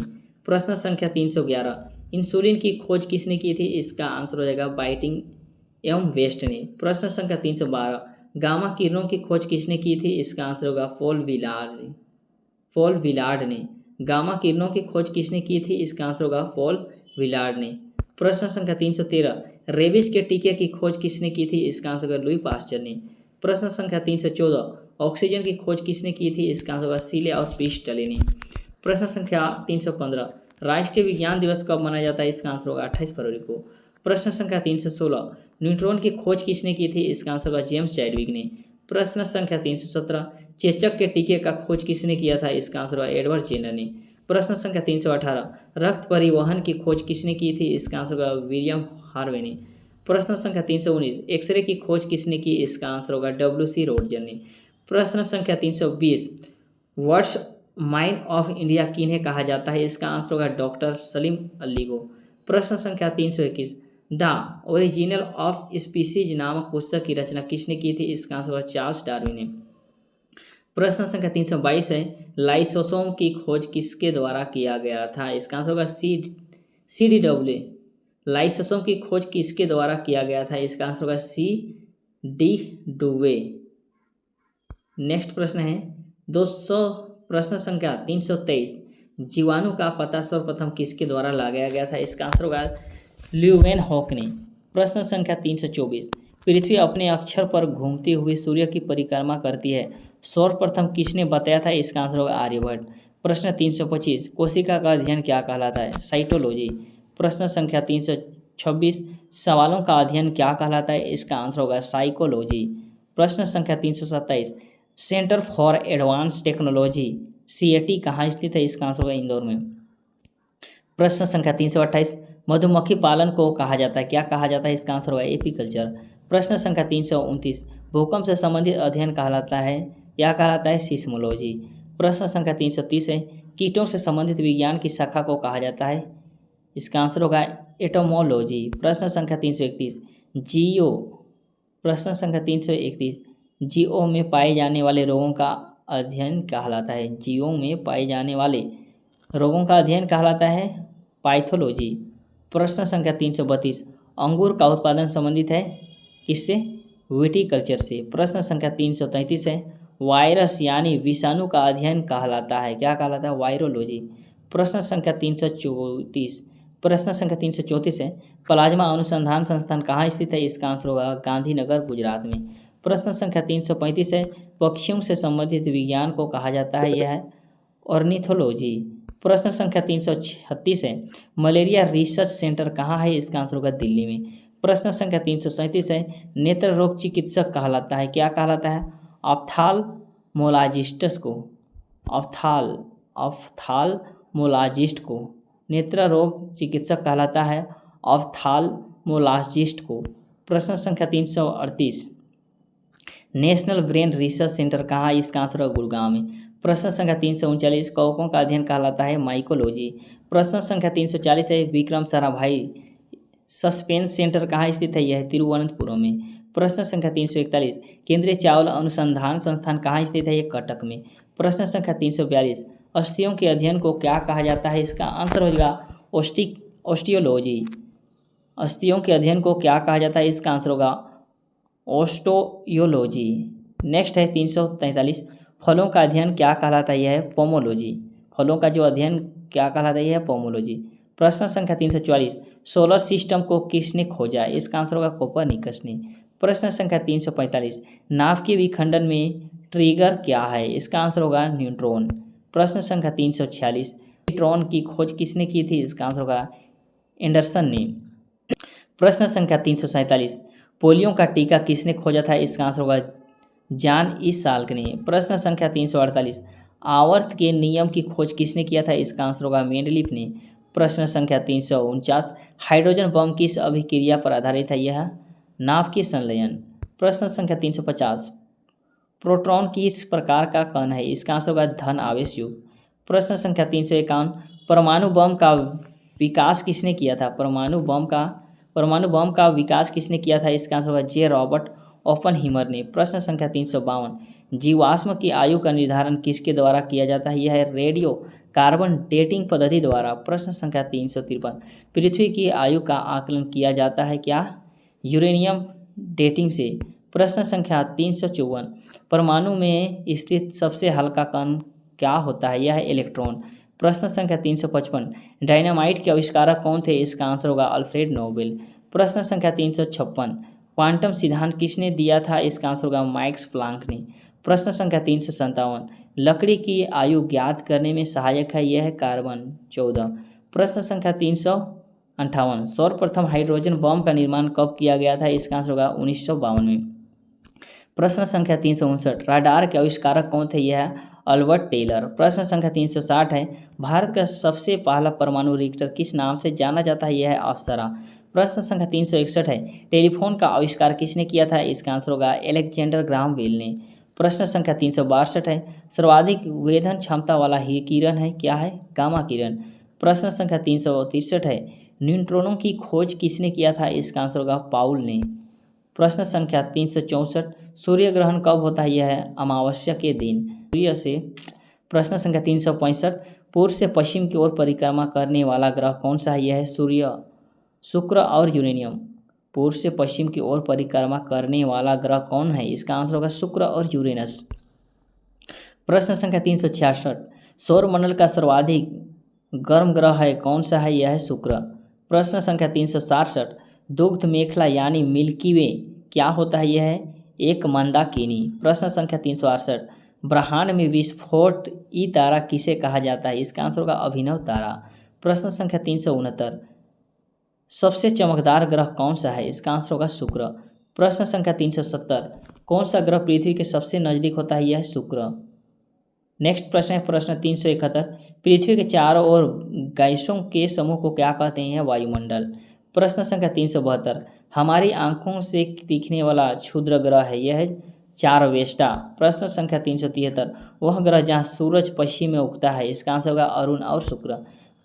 प्रश्न संख्या 311, इंसुलिन की खोज किसने की थी? इसका आंसर हो जाएगा बाइटिंग एवं वेस्ट ने। प्रश्न संख्या 312, गामा किरणों की खोज किसने की थी? इसका आंसर होगा पॉल विलार्ड ने। गामा किरणों की खोज किसने की थी? इसका आंसर होगा पॉल विलार्ड ने। प्रश्न संख्या 313, रेबीज के टीके की खोज किसने की थी? इसका आंसर होगा लुई पास्चर ने। प्रश्न संख्या 314, ऑक्सीजन की खोज किसने की थी? इसका आंसर होगा सीले और पिस्टले ने। प्रश्न संख्या 315, राष्ट्रीय विज्ञान दिवस कब मनाया जाता है? इसका आंसर होगा 28 फरवरी को। प्रश्न संख्या 316, न्यूट्रॉन की खोज किसने की थी? इसका आंसर होगा जेम्स चैडविक ने। प्रश्न संख्या 317, चेचक के टीके का खोज किसने किया था? इसका आंसर होगा एडवर्ड जेनर ने। प्रश्न संख्या 318, रक्त परिवहन की खोज किसने की थी? इसका आंसर होगा विलियम हार्वे ने। प्रश्न संख्या 319, एक्सरे की खोज किसने की? इसका आंसर होगा WC रोडजन ने। प्रश्न संख्या 320, वर्ड्स माइन ऑफ इंडिया किन्हें कहा जाता है? इसका आंसर होगा डॉक्टर सलीम अली को। प्रश्न संख्या 321, द ओरिजिनल ऑफ स्पीसीज नामक पुस्तक की रचना किसने की थी? इसका आंसर होगा चार्ल्स डार्विन ने। प्रश्न संख्या 322 है, लाइसोसोम की खोज किसके द्वारा किया गया था? इसका आंसर होगा CDW। लाइसोसोम की खोज किसके द्वारा किया गया था? इसका आंसर होगा CD डुवे। नेक्स्ट प्रश्न है 200 प्रश्न संख्या 323, जीवाणु का पता सर्वप्रथम किसके द्वारा लगाया गया था? इसका आंसर होगा ल्यूवेनहॉक ने। प्रश्न संख्या 324, पृथ्वी अपने अक्षर पर घूमते हुए सूर्य की परिक्रमा करती है, सर्वप्रथम किसने बताया था? इसका आंसर होगा आर्यभट्ट। प्रश्न 325, कोशिका का अध्ययन क्या कहलाता है? साइटोलॉजी। प्रश्न संख्या 326, सवालों का अध्ययन क्या कहलाता है? इसका आंसर होगा साइकोलॉजी। प्रश्न संख्या 327, centre for advance technology CAT कहाँ स्थित है? इसका आंसर होगा इंदौर में। प्रश्न संख्या 328, मधुमक्खी पालन को कहा जाता है, क्या कहा जाता है? इसका आंसर होगा एपीकल्चर। प्रश्न संख्या 329, भूकंप से संबंधित अध्ययन कहलाता है, क्या कहलाता है? सीस्मोलॉजी। प्रश्न संख्या 330 है, कीटों से संबंधित विज्ञान की शाखा को कहा जाता है? इसका आंसर होगा एटोमोलॉजी। प्रश्न संख्या 331, प्रश्न संख्या 331, जीओ में पाए जाने वाले रोगों का अध्ययन कहलाता है? जीओ में पाए जाने वाले रोगों का अध्ययन कहलाता है पाइथोलॉजी। प्रश्न संख्या 332, अंगूर का उत्पादन संबंधित है किससे? विटीकल्चर से। प्रश्न संख्या 333 है, वायरस यानी विषाणु का अध्ययन कहलाता है, क्या कहलाता है? वायरोलॉजी। प्रश्न संख्या 334, प्रश्न संख्या 334 है, प्लाज्मा अनुसंधान संस्थान कहाँ स्थित है? इसका आंसर होगा गांधीनगर गुजरात में। प्रश्न संख्या 335 है, पक्षियों से संबंधित विज्ञान को कहा जाता है? यह है ऑर्निथोलॉजी। प्रश्न संख्या 336 है, मलेरिया रिसर्च सेंटर कहाँ है? इसका आंसर होगा दिल्ली में। प्रश्न संख्या 337 है, नेत्र रोग चिकित्सक कहलाता है, क्या कहलाता है? ऑप्थाल्मोलॉजिस्ट को, ऑप्थाल्मोलॉजिस्ट को नेत्र रोग चिकित्सक कहलाता है, ऑप्थाल्मोलॉजिस्ट को। प्रश्न संख्या 338, नेशनल ब्रेन रिसर्च सेंटर कहाँ? इसका आंसर है गुड़गांव में। प्रश्न संख्या 339, कवकों का अध्ययन कहलाता है माइकोलॉजी। प्रश्न संख्या 340 है, विक्रम साराभाई सस्पेंस सेंटर कहाँ स्थित है? यह है तिरुवनंतपुरम में। प्रश्न संख्या 341, केंद्रीय चावल अनुसंधान संस्थान कहाँ स्थित है? यह कटक में। प्रश्न संख्या 342, अस्थियों के अध्ययन को क्या कहा जाता है? इसका आंसर हो जाएगा ऑस्टियोलॉजी। अस्थियों के अध्ययन को क्या कहा जाता है? इसका आंसर होगा ऑस्टोयोलॉजी। नेक्स्ट है 343, फलों का अध्ययन क्या कहलाता है? यह है पोमोलॉजी। फलों का जो अध्ययन क्या कहलाता है? यह है पोमोलॉजी। प्रश्न संख्या 344, सोलर सिस्टम को किसने खोजा? इसका आंसर होगा कोपरनिकस ने। प्रश्न संख्या 345, नाभ के विखंडन में ट्रिगर क्या है? इसका आंसर होगा न्यूट्रॉन। प्रश्न संख्या 346, न्यूट्रॉन की खोज किसने की थी? इसका आंसर होगा एंडरसन ने। प्रश्न संख्या 347, पोलियो का टीका किसने खोजा था? इसका आंसर होगा जॉन ई साल्क ने। प्रश्न संख्या 348, आवर्त के नियम की खोज किसने किया था? इसका आंसर होगा मेंडलीफ ने। प्रश्न संख्या 349, हाइड्रोजन बम किस अभिक्रिया पर आधारित है? यह नाभ के संलयन। प्रश्न संख्या 350, प्रोटॉन किस प्रकार का कण है? इसका आंसर होगा धन आवेश युक्त। प्रश्न संख्या 351, परमाणु बम का विकास किसने किया था? परमाणु बम का विकास किसने किया था? इसका आंसर होगा जे रॉबर्ट ओपनहीमर ने। प्रश्न संख्या 352, जीवाश्म की आयु का निर्धारण किसके द्वारा किया जाता है? यह है रेडियो कार्बन डेटिंग पद्धति द्वारा। प्रश्न संख्या 353, पृथ्वी की आयु का आकलन किया जाता है क्या? यूरेनियम डेटिंग से। प्रश्न संख्या 354, परमाणु में स्थित सबसे हल्का कण क्या होता है? यह है इलेक्ट्रॉन। प्रश्न संख्या 355, डायनामाइट के आविष्कारक कौन थे? इसका आंसर होगा अल्फ्रेड नोबेल। प्रश्न संख्या 356, क्वांटम सिद्धांत किसने दिया था? इसका आंसर होगा मैक्स प्लांक ने। प्रश्न संख्या 357, लकड़ी की आयु ज्ञात करने में सहायक है? यह है कार्बन 14। प्रश्न संख्या 358, सर्वप्रथम हाइड्रोजन बम का निर्माण कब किया गया था? इसका आंसर होगा 1952 में। प्रश्न संख्या 359, राडार के आविष्कारक कौन थे? यह है अल्बर्ट टेलर। प्रश्न संख्या 360 है, भारत का सबसे पहला परमाणु रिएक्टर किस नाम से जाना जाता है? यह है अप्सरा। प्रश्न संख्या 361 है, टेलीफोन का आविष्कार किसने किया था? इसका आंसर होगा अलेक्जेंडर ग्राहम बेल ने। प्रश्न संख्या 362 है, सर्वाधिक वेधन क्षमता वाला ही किरण है? क्या है? गामा किरण। प्रश्न संख्या 363 है, न्यूट्रॉनों की खोज किसने किया था? इसका आंसर होगा पाउल ने। प्रश्न संख्या 364, सूर्य ग्रहण कब होता है? यह है अमावस्या के दिन सूर्य से। प्रश्न संख्या 365, पूर्व से पश्चिम की ओर परिक्रमा करने वाला ग्रह कौन सा है? यह है सूर्य, शुक्र और यूरेनियम। पूर्व से पश्चिम की ओर परिक्रमा करने वाला ग्रह कौन है? इसका आंसर होगा शुक्र और यूरेनस। प्रश्न संख्या 366, सौरमंडल का सर्वाधिक गर्म ग्रह है कौन सा है? यह है शुक्र। प्रश्न संख्या 367, दुग्ध मेखला यानी मिल्की वे क्या होता है? यह है एक मंदाकिनी। प्रश्न संख्या 368, ब्रह्मांड में विस्फोट ई तारा किसे कहा जाता है? इसका आंसर होगा अभिनव तारा। प्रश्न संख्या 369, सबसे चमकदार ग्रह कौन सा है? इसका आंसर होगा शुक्र। प्रश्न संख्या 370, कौन सा ग्रह पृथ्वी के सबसे नजदीक होता है? यह है शुक्र। नेक्स्ट प्रश्न है प्रश्न 371, पृथ्वी के चारों ओर गैसों के समूह को क्या कहते हैं? वायुमंडल। प्रश्न संख्या 372, हमारी आंखों से दिखने वाला क्षुद्र ग्रह है? यह है चारवेष्टा। प्रश्न संख्या 373, वह ग्रह जहाँ सूरज पश्चिम में उगता है? इसका आंसर होगा अरुण और शुक्र।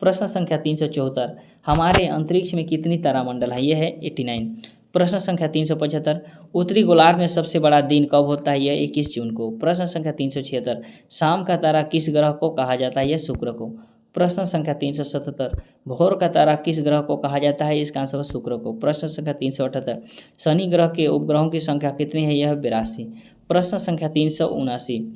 प्रश्न संख्या 374, हमारे अंतरिक्ष में कितनी तारामंडल है? यह है 89। प्रश्न संख्या 375, उत्तरी गोलार्ध में सबसे बड़ा दिन कब होता है? यह 21 जून को। प्रश्न संख्या 376, शाम का तारा किस ग्रह को कहा जाता है? यह शुक्र को। प्रश्न संख्या 377, भोर का तारा किस ग्रह को कहा जाता है? इसका आंसर होगा शुक्र को। प्रश्न संख्या 378, शनि ग्रह के उपग्रहों की संख्या कितनी है? यह 82। प्रश्न संख्या 379,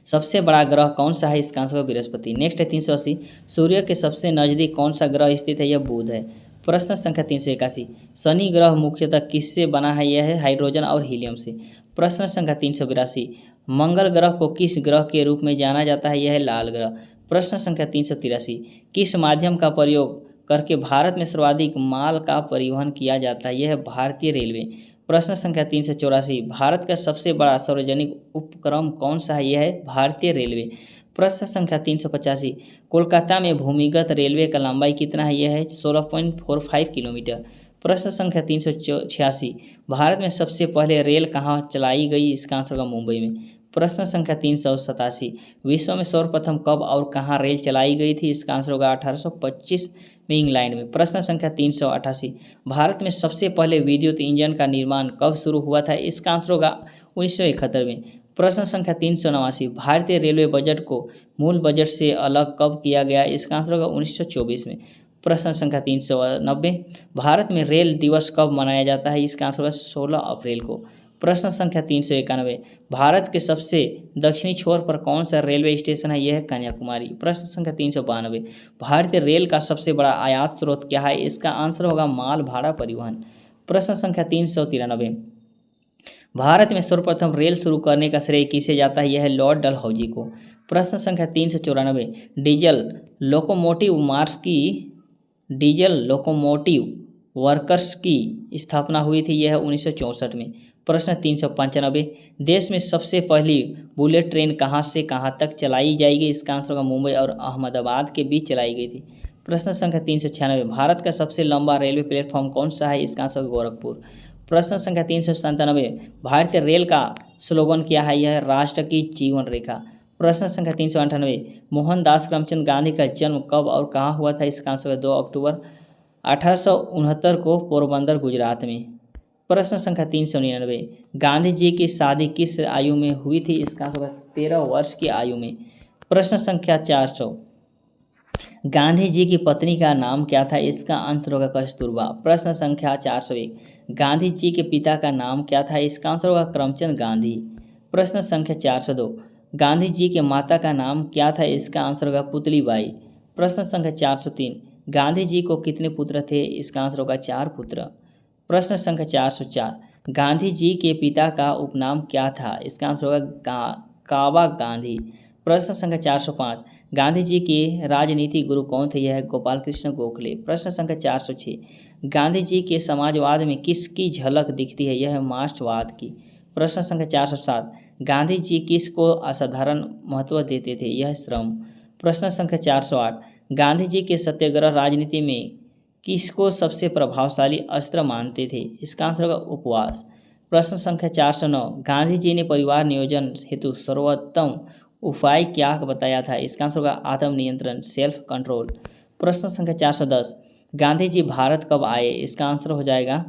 सबसे बड़ा ग्रह कौन सा है? इसका आंसर बृहस्पति। नेक्स्ट है 380, सूर्य के सबसे नजदीक कौन सा ग्रह स्थित है? यह बुध है। प्रश्न संख्या 381, शनि ग्रह मुख्यतः किससे बना है? यह है हाइड्रोजन और हीलियम से। प्रश्न संख्या 382, मंगल ग्रह को किस ग्रह के रूप में जाना जाता है? यह है लाल ग्रह। प्रश्न संख्या 383, किस माध्यम का प्रयोग करके भारत में सर्वाधिक माल का परिवहन किया जाता है? यह है भारतीय रेलवे। प्रश्न संख्या 384, भारत का सबसे बड़ा सार्वजनिक उपक्रम कौन सा है? यह है भारतीय रेलवे। प्रश्न संख्या 385, कोलकाता में भूमिगत रेलवे का लंबाई कितना है? यह है 16.45 किलोमीटर। प्रश्न संख्या 386, भारत में सबसे पहले रेल कहाँ चलाई गई? इसका आंसर होगा मुंबई में। प्रश्न संख्या 387, विश्व में सर्वप्रथम कब और कहाँ रेल चलाई गई थी? इसका आंसर होगा 1825 में इंग्लैंड में। प्रश्न संख्या 388, भारत में सबसे पहले विद्युत इंजन का निर्माण कब शुरू हुआ था? इसका आंसर होगा 1971 में। प्रश्न संख्या 389, भारतीय रेलवे बजट को मूल बजट से अलग कब किया गया? इसका आंसर होगा 1924 में। प्रश्न संख्या 390, भारत में रेल दिवस कब मनाया जाता है? इसका आंसर होगा 16 अप्रैल को। प्रश्न संख्या 391, भारत के सबसे दक्षिणी छोर पर कौन सा रेलवे स्टेशन है? यह है कन्याकुमारी। प्रश्न संख्या 392, भारतीय रेल का सबसे बड़ा आयात स्रोत क्या है? इसका आंसर होगा माल भाड़ा परिवहन। प्रश्न संख्या 393, भारत में सर्वप्रथम रेल शुरू करने का श्रेय किसे जाता है? यह है लॉर्ड डलहौजी को। प्रश्न संख्या 394, डीजल लोकोमोटिव वर्कर्स की स्थापना हुई थी? यह है 1964 में। प्रश्न 395, देश में सबसे पहली बुलेट ट्रेन कहाँ से कहाँ तक चलाई जाएगी? इसका आंसर होगा मुंबई और अहमदाबाद के बीच चलाई गई थी। प्रश्न संख्या 396, भारत का सबसे लंबा रेलवे प्लेटफॉर्म कौन सा है? इसका आंसर होगा गोरखपुर। प्रश्न संख्या 397, भारतीय रेल का स्लोगन क्या है? यह है राष्ट्र की जीवन रेखा। प्रश्न संख्या 398, मोहनदास करमचंद गांधी का जन्म कब और कहाँ हुआ था? इसका आंसर है 2 अक्टूबर 1869 को पोरबंदर गुजरात में। प्रश्न संख्या 399, गांधी जी की शादी किस आयु में हुई थी? इसका आंसर होगा 13 वर्ष की आयु में। प्रश्न संख्या 400, गांधी जी की पत्नी का नाम क्या था? इसका आंसर होगा कस्तूरबा। प्रश्न संख्या 401, गांधी जी के पिता का नाम क्या था? इसका आंसर होगा करमचंद गांधी। प्रश्न संख्या 402, गांधी जी के माता का नाम क्या था? इसका आंसर होगा पुतलीबाई। प्रश्न संख्या 403, गांधी जी को कितने पुत्र थे? इसका आंसर होगा 4 पुत्र। प्रश्न संख्या 404, गांधी जी के पिता का उपनाम क्या था? इसका आंसर होगा काबा गांधी। प्रश्न संख्या 405, गांधी जी के राजनीतिक गुरु कौन थे? यह है गोपाल कृष्ण गोखले। प्रश्न संख्या 406, गांधी जी के समाजवाद में किसकी झलक दिखती है? यह है मार्क्सवाद की। प्रश्न संख्या 407, गांधी जी किसको असाधारण महत्व देते थे? यह श्रम। प्रश्न संख्या 408, गांधी जी के सत्याग्रह राजनीति में किसको सबसे प्रभावशाली अस्त्र मानते थे? इसका आंसर होगा उपवास। प्रश्न संख्या 409, गांधी जी ने परिवार नियोजन हेतु सर्वोत्तम उपाय क्या बताया था? इसका आंसर होगा आत्मनियंत्रण, सेल्फ कंट्रोल। प्रश्न संख्या 410, गांधी जी भारत कब आए? इसका आंसर हो जाएगा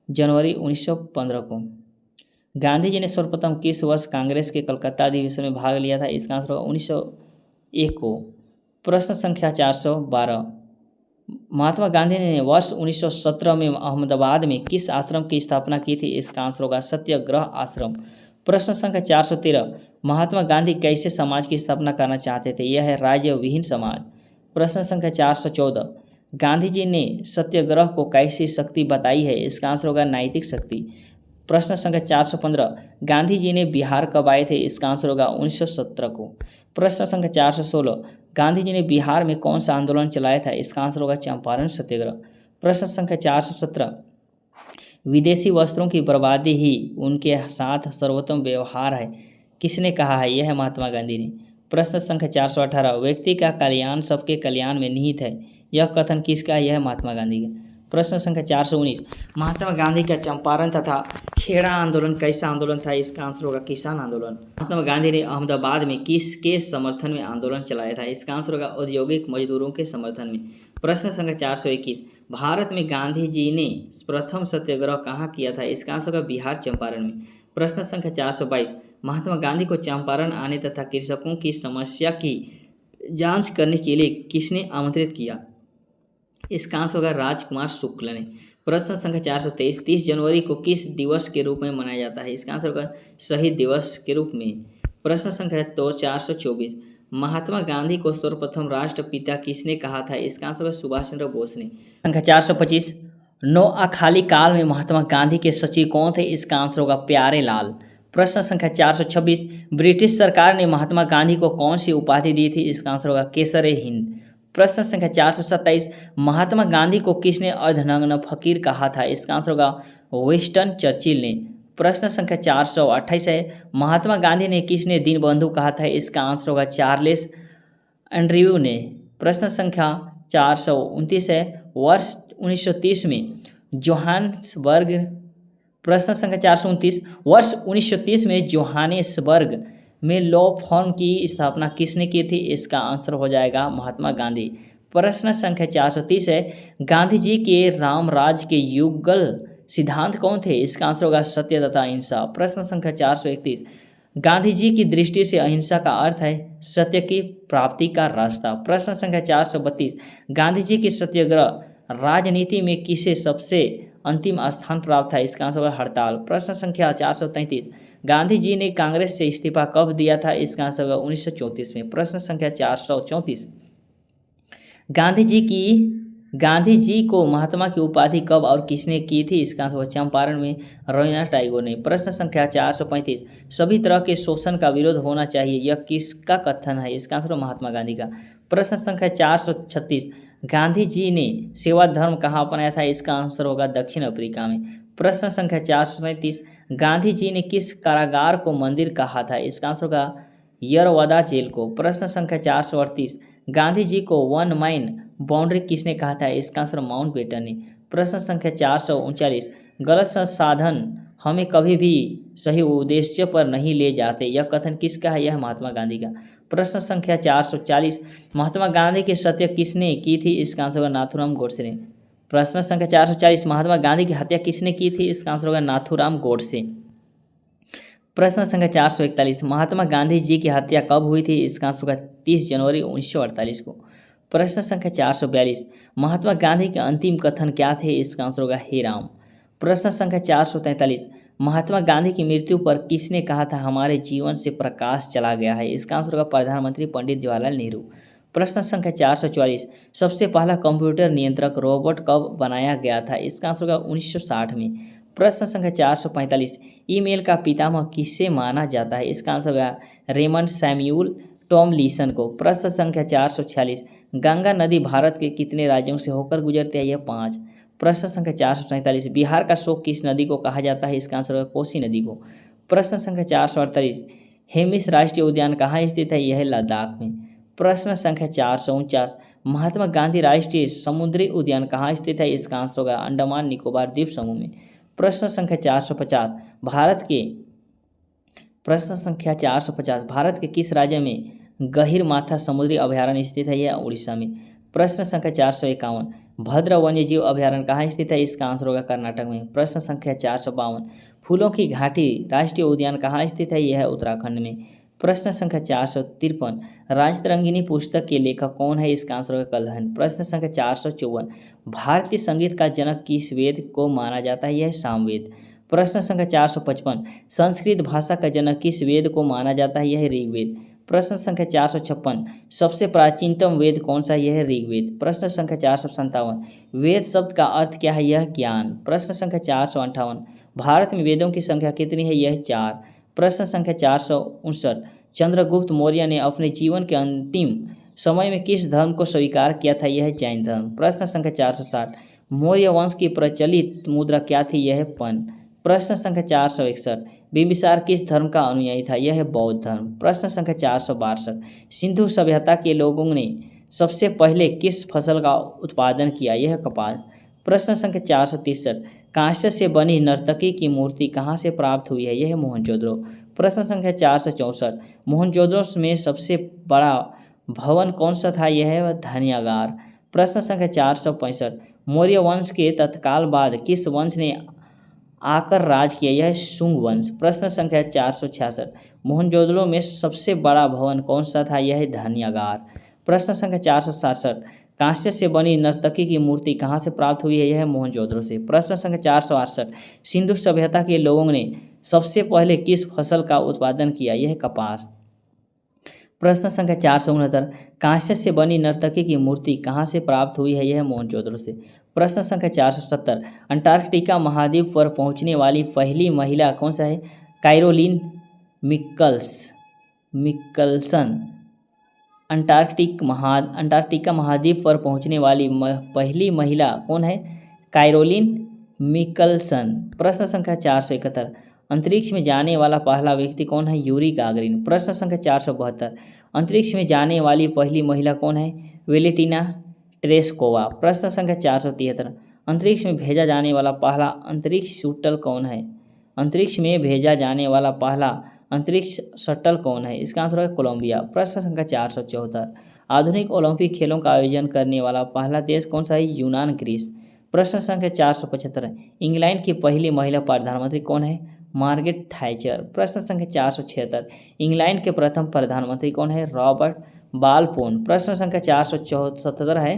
जनवरी 1915 को। गांधी जी ने सर्वप्रथम किस वर्ष कांग्रेस के कलकत्ता अधिवेशन में भाग लिया था? इसका आंसर होगा 1901 को। प्रश्न संख्या 412, महात्मा गांधी ने वर्ष 1917 में अहमदाबाद में किस आश्रम की स्थापना की थी? इसका आंसर होगा सत्याग्रह आश्रम। प्रश्न संख्या 413, महात्मा गांधी कैसे समाज की स्थापना करना चाहते थे? यह है राज्य विहीन समाज। प्रश्न संख्या 414, गांधी जी ने सत्याग्रह को कैसी शक्ति बताई है? इसका आंसर होगा नैतिक शक्ति। प्रश्न संख्या 415, गांधी जी ने बिहार कब आए थे? इसका आंसर होगा 1917 को। प्रश्न संख्या 416, गांधी जी ने बिहार में कौन सा आंदोलन चलाया था? इसका आंसर होगा चंपारण सत्याग्रह। प्रश्न संख्या 417, विदेशी वस्त्रों की बर्बादी ही उनके साथ सर्वोत्तम व्यवहार है, किसने कहा है? यह है महात्मा गांधी ने। प्रश्न संख्या 418, व्यक्ति का कल्याण सबके कल्याण में निहित है, यह कथन किसका है? यह है महात्मा गांधी का। प्रश्न संख्या 419, महात्मा गांधी का चंपारण तथा खेड़ा आंदोलन कैसा आंदोलन था? इसका आंसर होगा किसान आंदोलन। महात्मा गांधी ने अहमदाबाद में किसके समर्थन में आंदोलन चलाया था? इसका आंसर होगा औद्योगिक मजदूरों के समर्थन में। प्रश्न संख्या 421, भारत में गांधी जी ने प्रथम सत्याग्रह कहाँ किया था? इसका आंसर होगा बिहार चंपारण में। प्रश्न संख्या 422, महात्मा गांधी को चंपारण आने तथा कृषकों की समस्या की जांच करने के लिए किसने आमंत्रित किया? इसका आंसर होगा राजकुमार शुक्ल ने। प्रश्न संख्या 423, 30 जनवरी को किस दिवस के रूप में मनाया जाता है? इसका आंसर होगा शहीद दिवस के रूप में। प्रश्न संख्या 424, महात्मा गांधी को सर्वप्रथम राष्ट्रपिता किसने कहा था? इसका आंसर होगा सुभाष चंद्र बोस ने। संख्या 425, नोआखाली काल में महात्मा गांधी के सचिव कौन थे? इसका आंसर होगा प्यारे लाल। प्रश्न संख्या 426, ब्रिटिश सरकार ने महात्मा गांधी को कौन सी उपाधि दी थी? इसका आंसर होगा केसर-ए-हिंद। प्रश्न संख्या 427, महात्मा गांधी को किसने अर्धनग्न फकीर कहा था? इसका आंसर होगा विंस्टन चर्चिल ने। प्रश्न संख्या 428 है, महात्मा गांधी ने किसने दीनबंधु कहा था? इसका आंसर होगा चार्ल्स एंड्रयू ने। प्रश्न संख्या 429 है, वर्ष 1930 में जोहान्सबर्ग प्रश्न संख्या 429, वर्ष 1930 में जोहान्सबर्ग में लॉ फर्म की स्थापना किसने की थी? इसका आंसर हो जाएगा महात्मा गांधी। प्रश्न संख्या 430 है, गांधी जी के रामराज के युगल सिद्धांत कौन थे? इसका आंसर होगा सत्य तथा अहिंसा। प्रश्न संख्या 431, गांधी जी की दृष्टि से अहिंसा का अर्थ है सत्य की प्राप्ति का रास्ता। प्रश्न संख्या 432, गांधी जी की सत्याग्रह राजनीति में किसे सबसे अंतिम स्थान प्राप्त था? इसका आंसर होगा हड़ताल। प्रश्न संख्या 433, गांधी जी ने कांग्रेस से इस्तीफा कब दिया था? इसका आंसर होगा 1934 में। प्रश्न संख्या 434, गांधी जी को महात्मा की उपाधि कब और किसने की थी? इसका आंसर होगा चंपारण में रविन्द्रनाथ टैगोर ने। प्रश्न संख्या 435, सभी तरह के शोषण का विरोध होना चाहिए, यह किसका कथन है? इसका आंसर महात्मा गांधी का। प्रश्न संख्या 436, गांधी जी ने सेवा धर्म कहाँ अपनाया था? इसका आंसर होगा दक्षिण अफ्रीका में। प्रश्न संख्या 437, गांधी जी ने किस कारागार को मंदिर कहा था? इसका आंसर होगा यरवदा जेल को। प्रश्न संख्या 438, गांधी जी को वन मैन बाउंड्री किसने कहा था? इसका आंसर माउंटबेटन ने। प्रश्न संख्या 439, गलत संसाधन हमें कभी भी सही उद्देश्य पर नहीं ले जाते, यह कथन किसका है? यह महात्मा गांधी का। प्रश्न संख्या 440, महात्मा गांधी की हत्या किसने की थी? इसका आंसर होगा नाथूराम गोडसे ने। प्रश्न संख्या 440, महात्मा गांधी की हत्या किसने की थी? इसका आंसर होगा नाथूराम गोडसे। प्रश्न संख्या 441, महात्मा गांधी जी की हत्या कब हुई थी? इसका आंसर होगा 30 जनवरी 1948 को। प्रश्न संख्या 442, महात्मा गांधी के अंतिम कथन क्या थे? इसका आंसर होगा हे राम। प्रश्न संख्या 443, महात्मा गांधी की मृत्यु पर किसने कहा था हमारे जीवन से प्रकाश चला गया है? इसका आंसर होगा प्रधानमंत्री पंडित जवाहरलाल नेहरू। प्रश्न संख्या 444, सबसे पहला कंप्यूटर नियंत्रक रोबोट कब बनाया गया था? इसका आंसर होगा 1960 में। प्रश्न संख्या 445, ईमेल का पितामह किसे माना जाता है? इसका आंसर होगा रेमंड सैम्यूल टॉमलिंसन को। प्रश्न संख्या 446, गंगा नदी भारत के कितने राज्यों से होकर गुजरती है? यह 5। प्रश्न संख्या 447, बिहार का शोक किस नदी को कहा जाता है? इसका आंसर होगा कोसी नदी को। प्रश्न संख्या 448, हेमिस राष्ट्रीय उद्यान कहाँ स्थित है? यह है लद्दाख में। प्रश्न संख्या 449, महात्मा गांधी राष्ट्रीय समुद्री उद्यान कहाँ स्थित है? इसका आंसर होगा अंडमान निकोबार द्वीप समूह में। प्रश्न संख्या 450, भारत के किस राज्य में गहीरमाथा समुद्री अभयारण्य स्थित है? यह उड़ीसा में। प्रश्न संख्या 451, भद्र वन्यजीव अभयारण्य कहाँ स्थित है? इसका आंसर होगा कर्नाटक में। प्रश्न संख्या 452, फूलों की घाटी राष्ट्रीय उद्यान कहाँ स्थित है? यह है उत्तराखंड में। प्रश्न संख्या 453, राजतरंगिणी पुस्तक के लेखक कौन है? इसका आंसर होगा कल्हन। प्रश्न संख्या 454, भारतीय संगीत का जनक किस वेद को माना जाता है? यह है सामवेद। प्रश्न संख्या 455, संस्कृत भाषा का जनक किस वेद को माना जाता है? यह है ऋग्वेद। प्रश्न संख्या 456, सबसे प्राचीनतम वेद कौन सा? यह है ऋग्वेद। प्रश्न संख्या 457, वेद शब्द का अर्थ क्या है? यह ज्ञान। प्रश्न संख्या 458, भारत में वेदों की संख्या कितनी है? यह 4। प्रश्न संख्या 459, चंद्रगुप्त मौर्य ने अपने जीवन के अंतिम समय में किस धर्म को स्वीकार किया था? यह है जैन धर्म। प्रश्न संख्या 460, मौर्य वंश की प्रचलित मुद्रा क्या थी? यह है पन। प्रश्न संख्या 461, बिंबिसार किस धर्म का अनुयायी था? यह है बौद्ध धर्म। प्रश्न संख्या 462, सिंधु सभ्यता के लोगों ने सबसे पहले किस फसल का उत्पादन किया? यह है कपास। प्रश्न संख्या 463, कांस्य से बनी नर्तकी की मूर्ति कहाँ से प्राप्त हुई है? यह है मोहनजोदड़ो। प्रश्न संख्या 464, मोहनजोदड़ो में सबसे बड़ा भवन कौन सा था? यह है धन्यागार। प्रश्न संख्या 465, मौर्य वंश के तत्काल बाद किस वंश ने आकर राज किया? यह है शुंग वंश। प्रश्न संख्या 466, मोहनजोदड़ो में सबसे बड़ा भवन कौन सा था? यह है धन्यागार। प्रश्न संख्या 467, कांस्य से बनी नर्तकी की मूर्ति कहाँ से प्राप्त हुई है? यह है मोहनजोदड़ो से। प्रश्न संख्या 468, सिंधु सभ्यता के लोगों ने सबसे पहले किस फसल का उत्पादन किया? यह है कपास। प्रश्न संख्या 469, कांस्य से बनी नर्तकी की मूर्ति कहाँ से प्राप्त हुई है? यह है मोहनजोदड़ो से। प्रश्न संख्या 470, अंटार्कटिका महाद्वीप पर पहुँचने वाली पहली महिला कौन सा है? कैरोलीन मिक्कल्सन। अंटार्कटिका महाद्वीप पर पहुंचने वाली पहली महिला कौन है? Caroline Mikkelsen. प्रश्न संख्या 471, अंतरिक्ष में जाने वाला पहला व्यक्ति कौन है? Yuri Gagarin. प्रश्न संख्या 472, अंतरिक्ष में जाने वाली पहली महिला कौन है? Valentina Tereshkova. प्रश्न संख्या 473, अंतरिक्ष में भेजा जाने वाला पहला अंतरिक्ष शटल कौन है? अंतरिक्ष में भेजा जाने वाला पहला अंतरिक्ष शटल कौन है? इसका आंसर है कोलंबिया। प्रश्न संख्या 474, आधुनिक ओलंपिक खेलों का आयोजन करने वाला पहला देश कौन सा है? यूनान ग्रीस। प्रश्न संख्या 475, इंग्लैंड की पहली महिला प्रधानमंत्री कौन है? Margaret Thatcher. प्रश्न संख्या 476, इंग्लैंड के प्रथम प्रधानमंत्री कौन है? रॉबर्ट बालफोन। प्रश्न संख्या 477 है,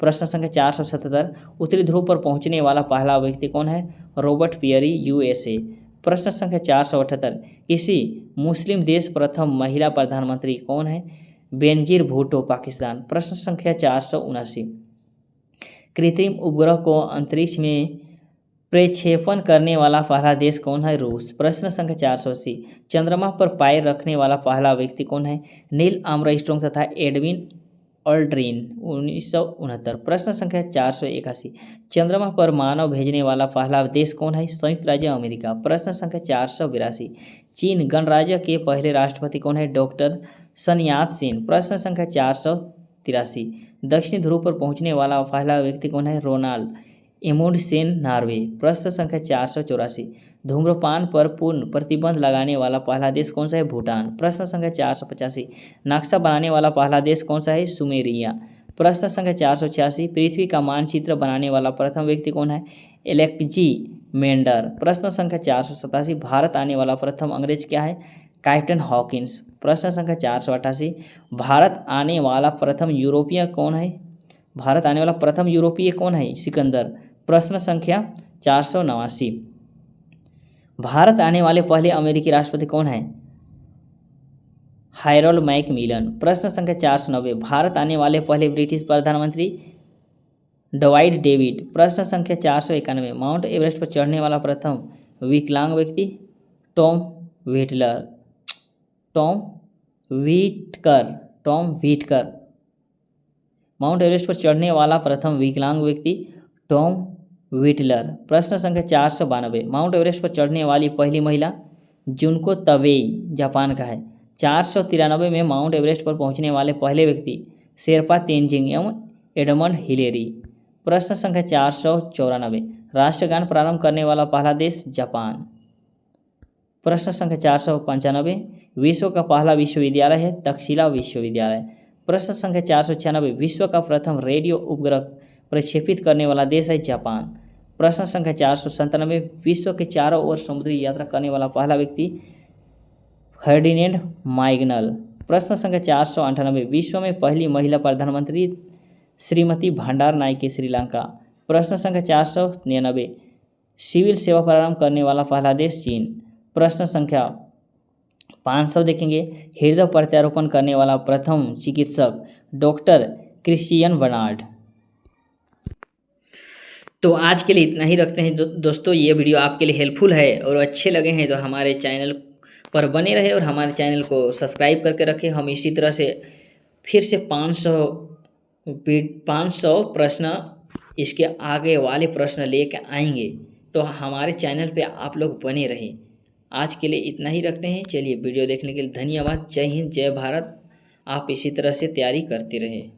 प्रश्न संख्या 477, उत्तरी ध्रुव पर पहुंचने वाला पहला व्यक्ति कौन है? Robert Peary, USA. प्रश्न संख्या 478, किसी मुस्लिम देश प्रथम महिला प्रधानमंत्री कौन है? बेनजीर भुट्टो, पाकिस्तान। प्रश्न संख्या 479, कृत्रिम उपग्रह को अंतरिक्ष में प्रक्षेपण करने वाला पहला देश कौन है? रूस। प्रश्न संख्या 480, चंद्रमा पर पैर रखने वाला पहला व्यक्ति कौन है? नील आर्मस्ट्रॉन्ग तथा एडविन ऑल्ड्रिन, 1969। प्रश्न संख्या 481, चंद्रमा पर मानव भेजने वाला पहला देश कौन है? संयुक्त राज्य अमेरिका। प्रश्न संख्या 482, चीन गणराज्य के पहले राष्ट्रपति कौन है? डॉक्टर सन यात सेन। प्रश्न संख्या 483, दक्षिणी ध्रुव पर पहुंचने वाला पहला व्यक्ति कौन है? Ronald Amundsen, Norway. प्रश्न संख्या 484, धूम्रपान पर पूर्ण प्रतिबंध लगाने वाला पहला देश कौन सा है? भूटान। प्रश्न संख्या 485, नक्शा बनाने वाला पहला देश कौन सा है? सुमेरिया। प्रश्न संख्या 486, पृथ्वी का मानचित्र बनाने वाला प्रथम व्यक्ति कौन है? एलेक्जेंडर। प्रश्न संख्या 487, भारत आने वाला प्रथम अंग्रेज क्या है? Captain Hawkins. प्रश्न संख्या 488, भारत आने वाला प्रथम यूरोपीय कौन है? भारत आने वाला प्रथम यूरोपीय कौन है? सिकंदर। प्रश्न संख्या 489, भारत आने वाले पहले अमेरिकी राष्ट्रपति कौन है? Harold Macmillan. प्रश्न संख्या 490, भारत आने वाले पहले ब्रिटिश प्रधानमंत्री डवाइट डेविड। प्रश्न संख्या 491, माउंट एवरेस्ट पर चढ़ने वाला प्रथम विकलांग व्यक्ति? टॉम व्हिटकर। माउंट एवरेस्ट पर चढ़ने वाला प्रथम विकलांग व्यक्ति? टॉम व्हिटलर। प्रश्न संख्या 492, माउंट एवरेस्ट पर चढ़ने वाली पहली महिला? जुनको तबेई, जापान का है। 493 में माउंट एवरेस्ट पर पहुंचने वाले पहले व्यक्ति? शेरपा तेंजिंग एवं एडमंड हिलेरी। प्रश्न संख्या 494, राष्ट्रगान प्रारंभ करने वाला पहला देश? जापान। प्रश्न संख्या 495, विश्व का पहला विश्वविद्यालय है? तक्षशिला विश्वविद्यालय। प्रश्न संख्या 496, विश्व का प्रथम रेडियो उपग्रह प्रक्षेपित करने वाला देश है? जापान। प्रश्न संख्या 497, विश्व के चारों ओर समुद्री यात्रा करने वाला पहला व्यक्ति? फर्डिनेंड मैगनल। प्रश्न संख्या 498, विश्व में पहली महिला प्रधानमंत्री? श्रीमती भंडार नायके, श्रीलंका। प्रश्न संख्या 499, सिविल सेवा प्रारंभ करने वाला पहला देश? चीन। प्रश्न संख्या 500 देखेंगे, हृदय प्रत्यारोपण करने वाला प्रथम चिकित्सक? Doctor Christian Barnard. तो आज के लिए इतना ही रखते हैं दोस्तों। ये वीडियो आपके लिए हेल्पफुल है और अच्छे लगे हैं तो हमारे चैनल पर बने रहे और हमारे चैनल को सब्सक्राइब करके रखें। हम इसी तरह से फिर से 500 प्रश्न, इसके आगे वाले प्रश्न लेकर आएंगे, तो हमारे चैनल पे आप लोग बने रहें। आज के लिए इतना ही रखते हैं। चलिए, वीडियो देखने के लिए धन्यवाद। जय हिंद, जय भारत। आप इसी तरह से तैयारी करते रहें।